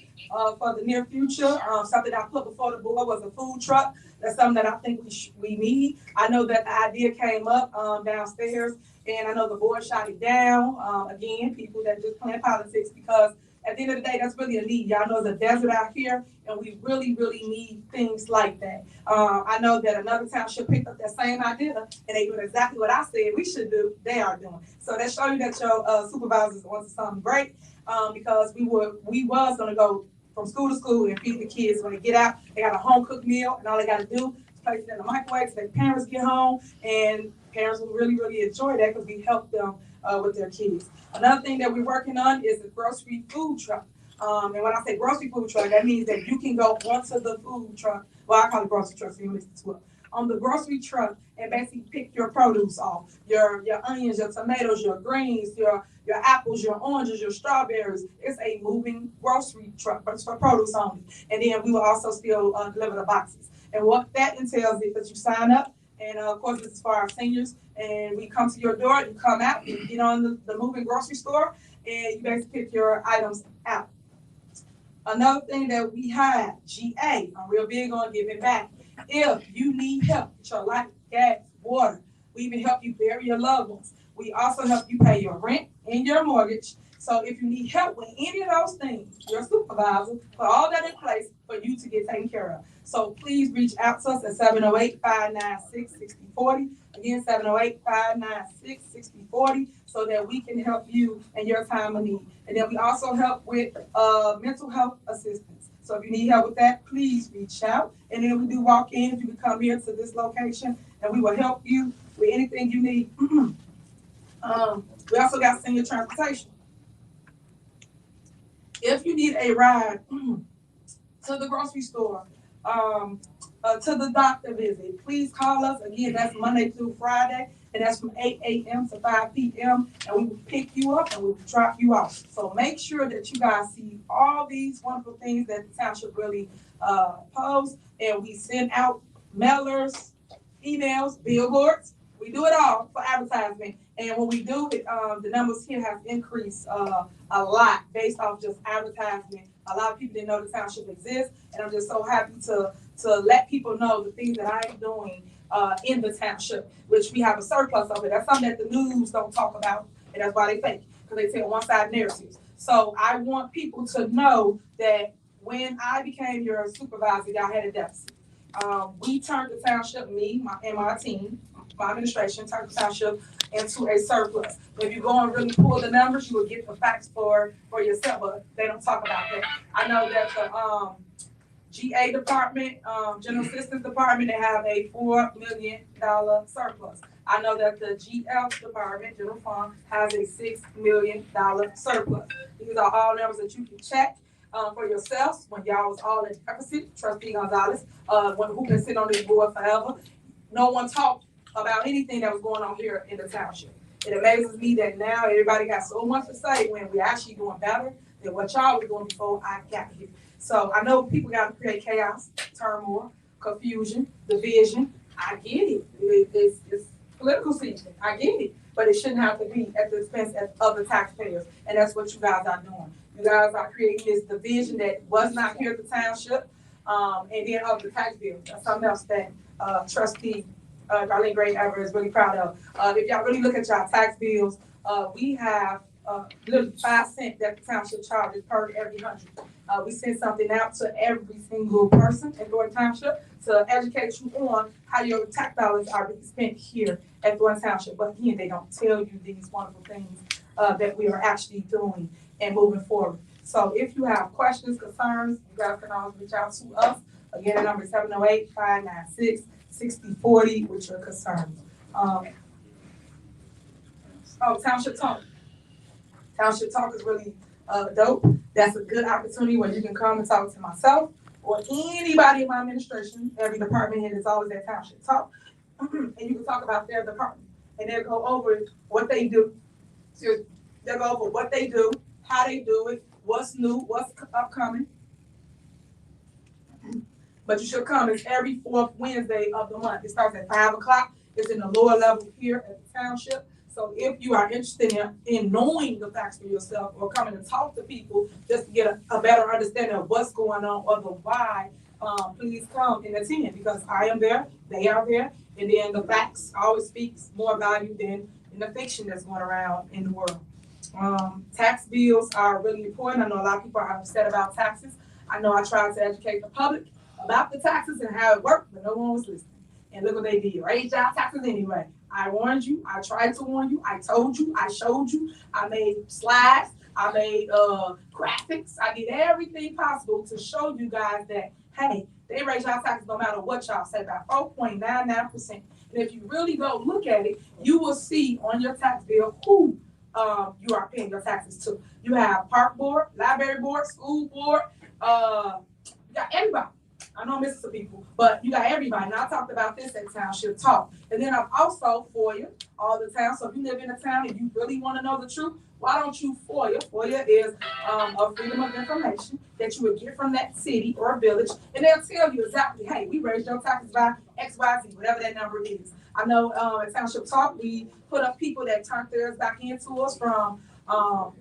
for the near future. Something I put before the board was a food truck. That's something that I think we need. I know that the idea came up downstairs, and I know the board shot it down. Again, people that just playing politics, because at the end of the day, that's really a need. Y'all know there's a desert out here, and we really, really need things like that. I know that another township picked up that same idea, and they doing exactly what I said we should do. They are doing. So that shows you that your supervisors want something great, because we was gonna go from school to school and feed the kids. When they get out, they got a home cooked meal, and all they got to do is place it in the microwave so their parents get home, and parents will really, really enjoy that because we help them with their kids. Another thing that we're working on is the grocery food truck. And when I say grocery food truck, that means that you can go onto the food truck. Well, I call it grocery truck, so you mix it to it. On the grocery truck and basically pick your produce off. Your onions, your tomatoes, your greens, your apples, your oranges, your strawberries. It's a moving grocery truck, but it's for produce only. And then we will also still deliver the boxes. And what that entails is that you sign up, and of course this is for our seniors, and we come to your door, you come out, you get on the moving grocery store, and you basically pick your items out. Another thing that we have, GA, I'm real big on giving back. If you need help with your light, gas, water, we even help you bury your loved ones. We also help you pay your rent and your mortgage. So if you need help with any of those things, your supervisor put all that in place for you to get taken care of. So please reach out to us at 708-596-6040. Again, 708-596-6040, so that we can help you in your time of need. And then we also help with mental health assistance. So if you need help with that, please reach out. And then we do walk-ins. You can come here to this location, and we will help you with anything you need. We also got senior transportation. If you need a ride to the grocery store, to the doctor visit, please call us. Again, that's Monday through Friday, and that's from 8 a.m. to 5 p.m. And we will pick you up and we will drop you off. So make sure that you guys see all these wonderful things that the township really posts, and we send out mailers emails, billboards. We do it all for advertisement. And when we do it, the numbers here have increased a lot based off just advertisement. A lot of people didn't know the township exists, and I'm just so happy to let people know the things that I am doing in the township, which we have a surplus of it. That's something that the news don't talk about, and that's why they fake, because they tell one-side narratives. So I want people to know that when I became your supervisor, y'all had a deficit. We turned the township, and my team, my administration, turned the township into a surplus. If you go and really pull the numbers, you will get the facts for yourself, but they don't talk about that. I know that the GA department, General Assistance Department, they have a $4 million surplus. I know that the GF department, General Fund, has a $6 million surplus. These are all numbers that you can check for yourselves when y'all was all in deficit. Trustee Gonzalez, who been sitting on this board forever. No one talked about anything that was going on here in the township. It amazes me that now everybody got so much to say when we're actually doing better than what y'all were doing before I got here. So I know people got to create chaos, turmoil, confusion, division. I get it. It's political season. I get it. But it shouldn't have to be at the expense of the taxpayers. And that's what you guys are doing. You guys are creating this division that was not here at the township, and then of the tax bills. That's something else that Trustee Darlene Gray Ever is really proud of. If y'all really look at y'all tax bills, we have literally 5 cents that the township charges per every 100. We send something out to every single person in Thornton Township to educate you on how your tax dollars are being spent here at Thornton Township. But again, they don't tell you these wonderful things that we are actually doing and moving forward. So if you have questions, concerns, you guys can always reach out to us. Again, the number is 708-596-6040 with your concerns. Township Talk. Township Talk is really dope. That's a good opportunity where you can come and talk to myself or anybody in my administration. Every department head is always at Township Talk. And you can talk about their department. And they'll go over what they do. So they'll go over what they do, how they do it, what's new, what's upcoming. But you should come. It's every 4th Wednesday of the month. It starts at 5 o'clock. It's in the lower level here at the township. So if you are interested in knowing the facts for yourself or coming to talk to people just to get a better understanding of what's going on or the why, please come and attend, because I am there, they are there, and then the facts always speaks more value than the fiction that's going around in the world. Tax bills are really important. I know a lot of people are upset about taxes. I know I tried to educate the public about the taxes and how it worked, but no one was listening. And look what they did, raise y'all taxes anyway. I warned you, I tried to warn you, I told you, I showed you, I made slides, I made graphics, I did everything possible to show you guys that, hey, they raise y'all taxes no matter what y'all say, by 4.99%. And if you really go look at it, you will see on your tax bill who you are paying your taxes to. You have park board, library board, school board, you got everybody. I know I'm missing some people, but you got everybody. And I talked about this at Township Talk. And then I'm also FOIA all the time. So if you live in a town and you really want to know the truth, why don't you FOIA? FOIA is a freedom of information that you would get from that city or village. And they'll tell you exactly, hey, we raised your taxes by XYZ, whatever that number is. I know at Township Talk, we put up people that turned theirs back into us from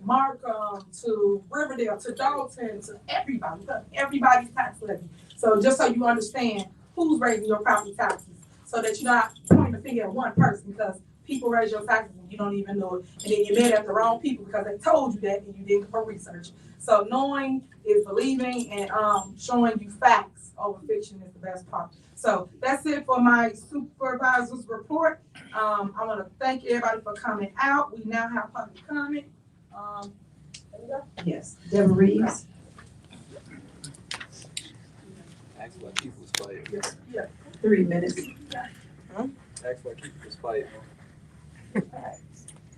Markham to Riverdale to Dolton to everybody. Everybody's tax levy. So just so you understand who's raising your property taxes, so that you're not pointing the finger at one person, because people raise your taxes and you don't even know it. And then you're mad at the wrong people because they told you that and you didn't go research. So knowing is believing, and showing you facts over fiction is the best part. So that's it for my supervisor's report. I want to thank everybody for coming out. We now have public comment. Yes, Deborah Reeves. Ask what people was fighting. Yeah. 3 minutes. Ask what people was fighting.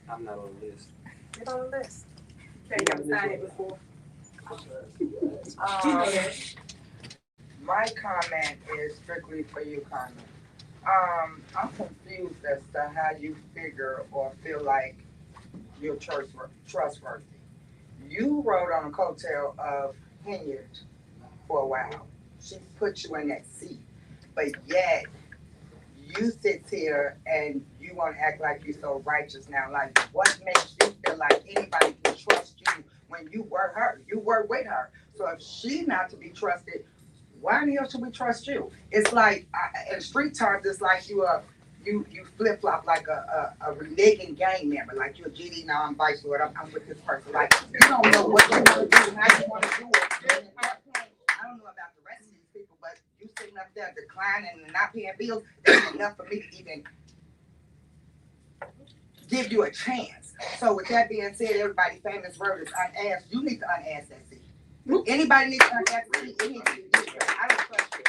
I'm not on the list. Get on the list. Okay, you haven't signed it before. My comment is strictly for you, Carmen. I'm confused as to how you figure or feel like you're trustworthy. You rode on a coattail of Henyard for a while. She put you in that seat, but yet you sit here and you want to act like you're so righteous now. Like, what makes you feel like anybody can trust you when you were her? You were with her. So if she not to be trusted, why in the hell should we trust you? It's like, in street terms, it's like you flip flop like a reneging gang member. Like you're a GD, now I'm vice lord. I'm with this person. Like you don't know what you want to do, how you want to do it. I don't know about the rest of these people, but you sitting up there declining and not paying bills, that's enough for me to even give you a chance. So with that being said, everybody, famous word is unasked. You need to unask that seat. Anybody needs to unask that seat. It needs to be you. I don't trust you.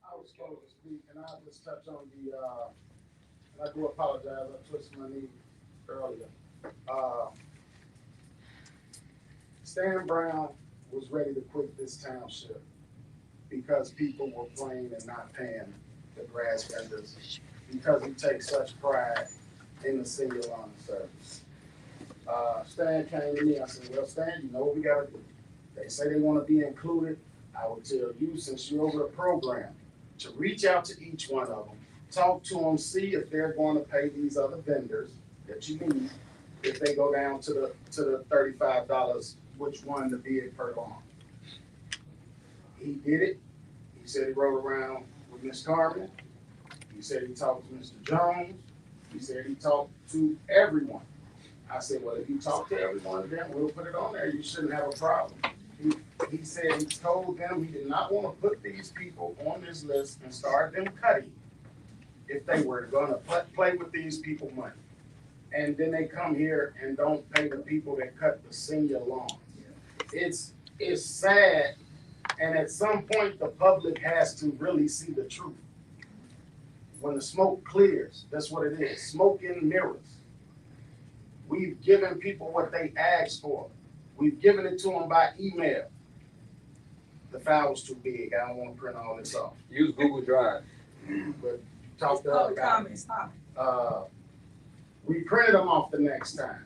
I was supposed to speak, and I'll just touch on the, and I do apologize, I twisted my knee earlier. Stan Brown was ready to quit this township because people were playing and not paying the grass vendors, because he takes such pride in the single lawn service. Stan came to me, I said, well, Stan, you know what we gotta do? They say they wanna be included. I would tell you, since you're over the program, to reach out to each one of them, talk to them, see if they're going to pay these other vendors that you need, if they go down to the $35, which one to bid per lawn. He did it. He said he rode around with Miss Carmen. He said he talked to Mr. Jones. He said he talked to everyone. I said, well, if you talk to everyone, then we'll put it on there. You shouldn't have a problem. He said he told them he did not want to put these people on this list and start them cutting if they were going to play with these people money. And then they come here and don't pay the people that cut the senior lawns. It's sad, and at some point the public has to really see the truth. When the smoke clears, that's what it is, smoke in mirrors. We've given people what they asked for. We've given it to them by email. The file was too big. I don't want to print all this off. Use Google Drive. But talk to us about it. We printed them off the next time.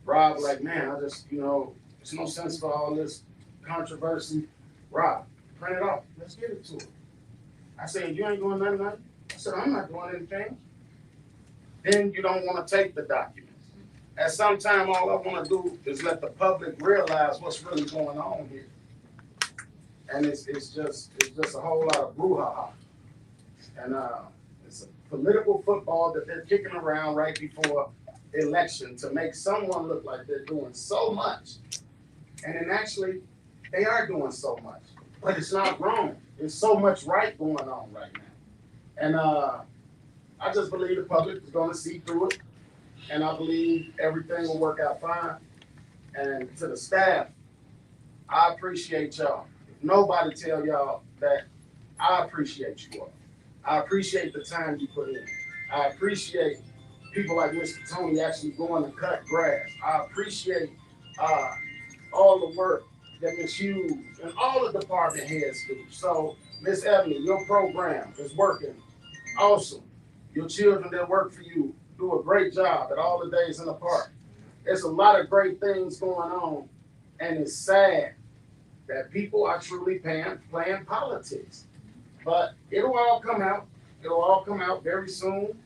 Rob like, man, I just, there's no sense for all this controversy. Rob, print it off. Let's give it to him. I said, you ain't doing nothing. I said, I'm not doing anything. Then you don't want to take the documents. At some time, all I want to do is let the public realize what's really going on here. And it's just a whole lot of brouhaha. And it's a political football that they're kicking around right before election to make someone look like they're doing so much. And then actually, they are doing so much. But it's not wrong. There's so much right going on right now. And I just believe the public is going to see through it. And I believe everything will work out fine. And to the staff, I appreciate y'all. If nobody tell y'all that, I appreciate you all. I appreciate the time you put in. I appreciate people like Mr. Tony actually going to cut grass. I appreciate all the work that Ms. Hughes and all the department heads do. So, Ms. Ebony, your program is working awesome. Your children that work for you do a great job at all the days in the park. There's a lot of great things going on, and it's sad that people are truly playing politics. But it'll all come out. It'll all come out very soon,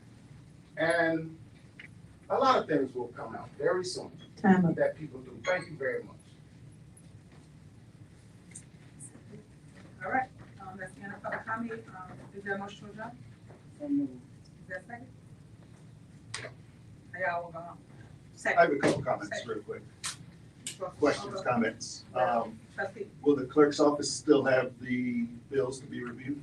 and a lot of things will come out very soon that people do. Thank you very much. All right, that's the end of public comment. Is there a motion to adjourn? Is there a second? Y'all will go home. Second. I have a couple comments real quick. Questions, comments. Trustee. Will the clerk's office still have the bills to be reviewed?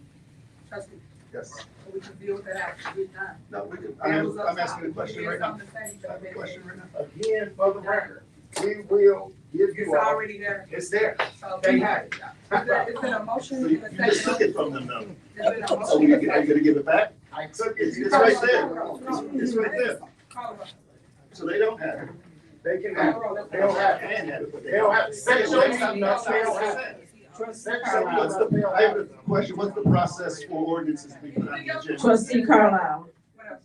Trustee. Yes. So we can deal with that after we're done. No, we can. I'm asking a question right now. I have a question right now. Again, for the record, we will give you It's all. already there. It's there. So They have it. it's been a motion So and you a just took second. it from them though. There's been a So motion. are you gonna give it back? I took it. It's right there. It's right there. Call the roll. So they don't have it. They can have it. They'll have it. Can have it, but they They'll don't have it. Set your time up. They'll have it. I have a question. What's the process for ordinances to be put on the agenda? Trustee Carlisle. What else?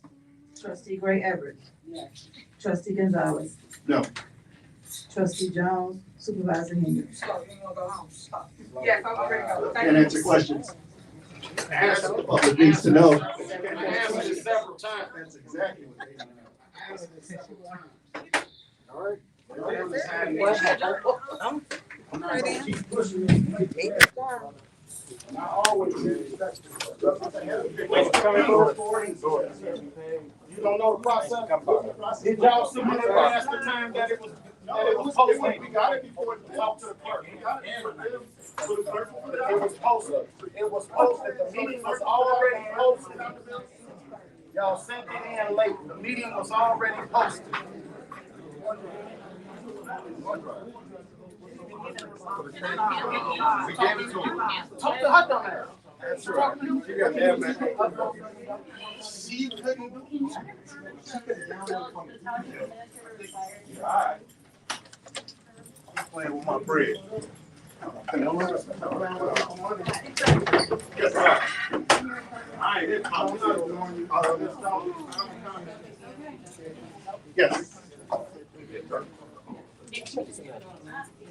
Trustee Gray Everett. Yes. Trustee Gonzalez. No. Trustee Jones. Supervisor Henry. Yes, I'm ready to go. Thank Can't you. answer questions. The public needs to know. I answered it several times. That's exactly what they need to know. I answered it several times. All right? I'm not gonna keep pushing it. I always respect you. You don't know the process? Did y'all submit it last the time that it was posted? We got it before it talked to the clerk. We got it for the clerk. It was posted. It was posted. The meeting was already posted. Y'all sent it in late. The meeting was already posted. We gave it to him. Talk to her dumb ass. That's right. You got that, man. She couldn't do Alright. Playing with my bread. Yes, sir. I ain't hit Yes.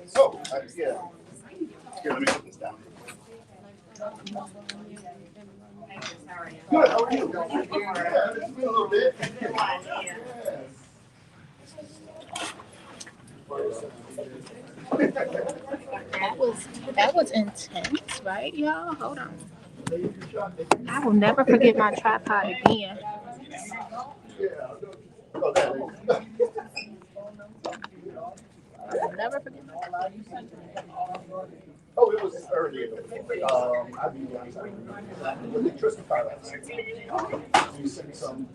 So, yeah. Here, let me put this down. Good, how are you? Yeah, it's been a little bit. That was intense, right, y'all? Hold on. I will never forget my tripod again. I will never forget my tripod. Oh, it was early in the week. I mean, with the trust file. You sent some.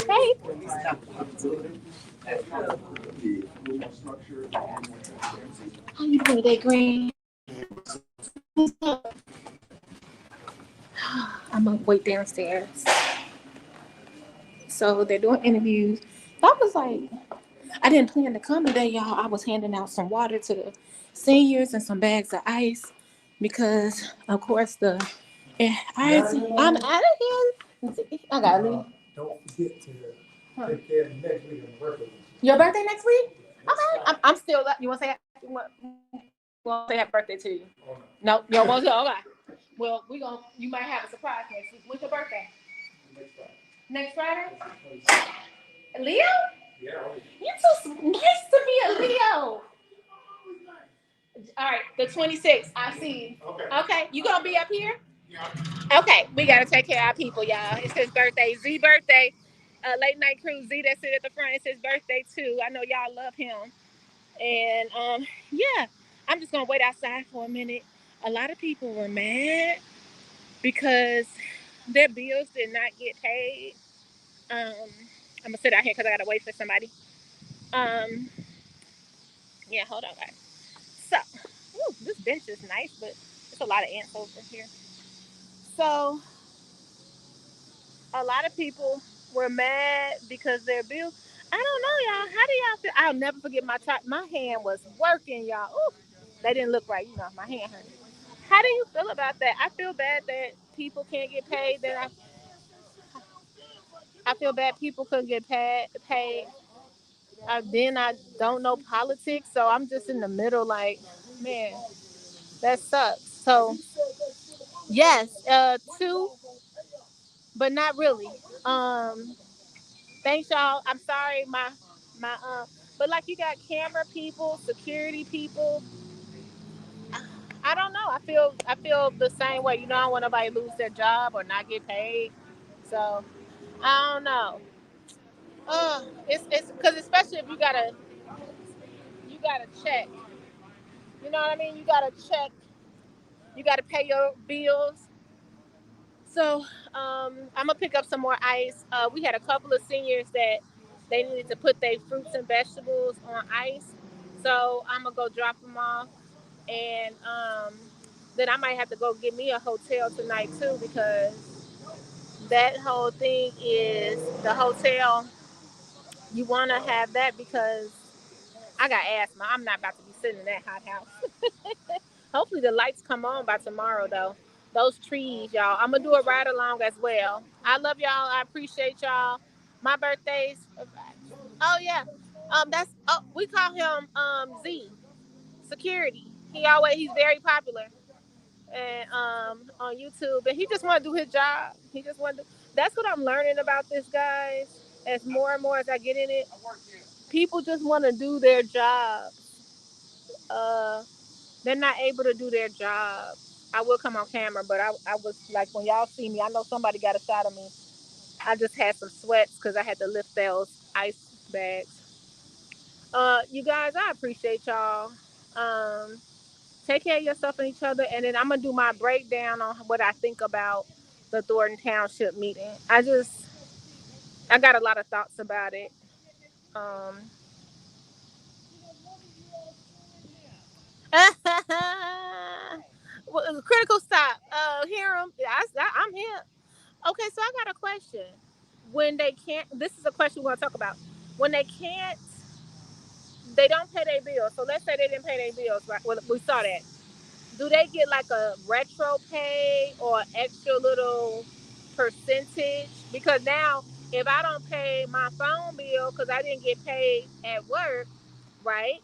Hey. How you doing today, Green? I'm gonna wait downstairs. So they're doing interviews. I was like, I didn't plan to come today, y'all. I was handing out some water to the seniors and some bags of ice because, of course, I'm out of here. I gotta leave. Don't forget to take care of next week on birthday. Your birthday next week? Okay. I'm still up. You want to say happy birthday to you? No, you don't want to? Okay. Well, you might have a surprise next week. When's your birthday? Next Friday? Leo? Yeah. You're so nice to be a Leo. All right, the 26th. I see you. Okay. You gonna be up here? Yeah. Okay, we gotta take care of our people, y'all. It's his birthday. Z birthday. Late night crew Z that sit at the front. It's his birthday too. I know y'all love him. And yeah, I'm just gonna wait outside for a minute. A lot of people were mad because their bills did not get paid. I'm gonna sit out here because I gotta wait for somebody. Yeah, hold on, guys. So, this bench is nice, but there's a lot of ants over here. So, a lot of people were mad because their bills. I don't know, y'all. How do y'all feel? I'll never forget my hand was working, y'all. Ooh, they didn't look right. You know, my hand hurt. How do you feel about that? I feel bad that people can't get paid. I feel bad people couldn't get paid. Then I don't know politics, so I'm just in the middle. Like, man, that sucks. So, yes, 2, but not really. Thanks, y'all. I'm sorry, but like you got camera people, security people. I don't know. I feel the same way. You know, I don't want nobody to lose their job or not get paid. So I don't know. It's because especially if you gotta check. You know what I mean? You gotta check. You gotta pay your bills. So I'm gonna pick up some more ice. We had a couple of seniors that they needed to put their fruits and vegetables on ice. So I'm gonna go drop them off, and then I might have to go get me a hotel tonight too because that whole thing is the hotel. You want to have that because I got asthma. I'm not about to be sitting in that hot house. Hopefully the lights come on by tomorrow though. Those trees, y'all. I'm gonna do a ride along as well. I love y'all. I appreciate y'all. My birthday's. Oh yeah. We call him Z Security. He's very popular and on YouTube, and he just want to do his job. He just want to. That's what I'm learning about this, guys. As more and more as I get in it, people just want to do their job. Uh, they're not able to do their job. I will come on camera, but I was like, when y'all see me, I know somebody got a shot of me. I just had some sweats because I had to lift those ice bags. You guys, I appreciate y'all. Um, Take care of yourself and each other, and then I'm gonna do my breakdown on what I think about the Thornton Township meeting. I got a lot of thoughts about it. Um, Critical stop. Hear him. I'm here. Okay, so I got a question. When they can't, this is a question we're gonna talk about. When they can't, they don't pay their bills. So let's say they didn't pay their bills, right? Well, we saw that. Do they get like a retro pay or extra little percentage? Because now, if I don't pay my phone bill because I didn't get paid at work, right?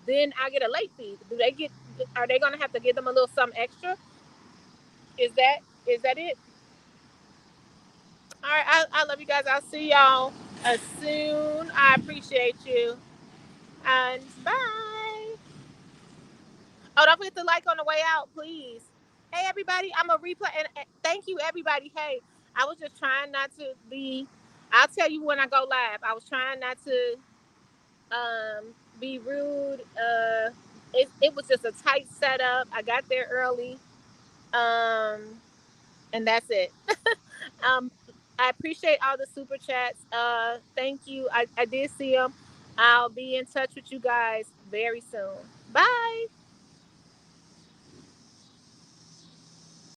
Then I get a late fee. Do they get? Are they gonna have to give them a little something extra? Is that it? All right, I love you guys. I'll see y'all soon. I appreciate you. And bye. Oh, don't forget to like on the way out, please. Hey, everybody. I'm a replay. And thank you, everybody. Hey, I was just trying not to be. I'll tell you when I go live. I was trying not to be rude. It was just a tight setup. I got there early. And that's it. um, I appreciate all the super chats. Thank you. I did see them. I'll be in touch with you guys very soon. Bye.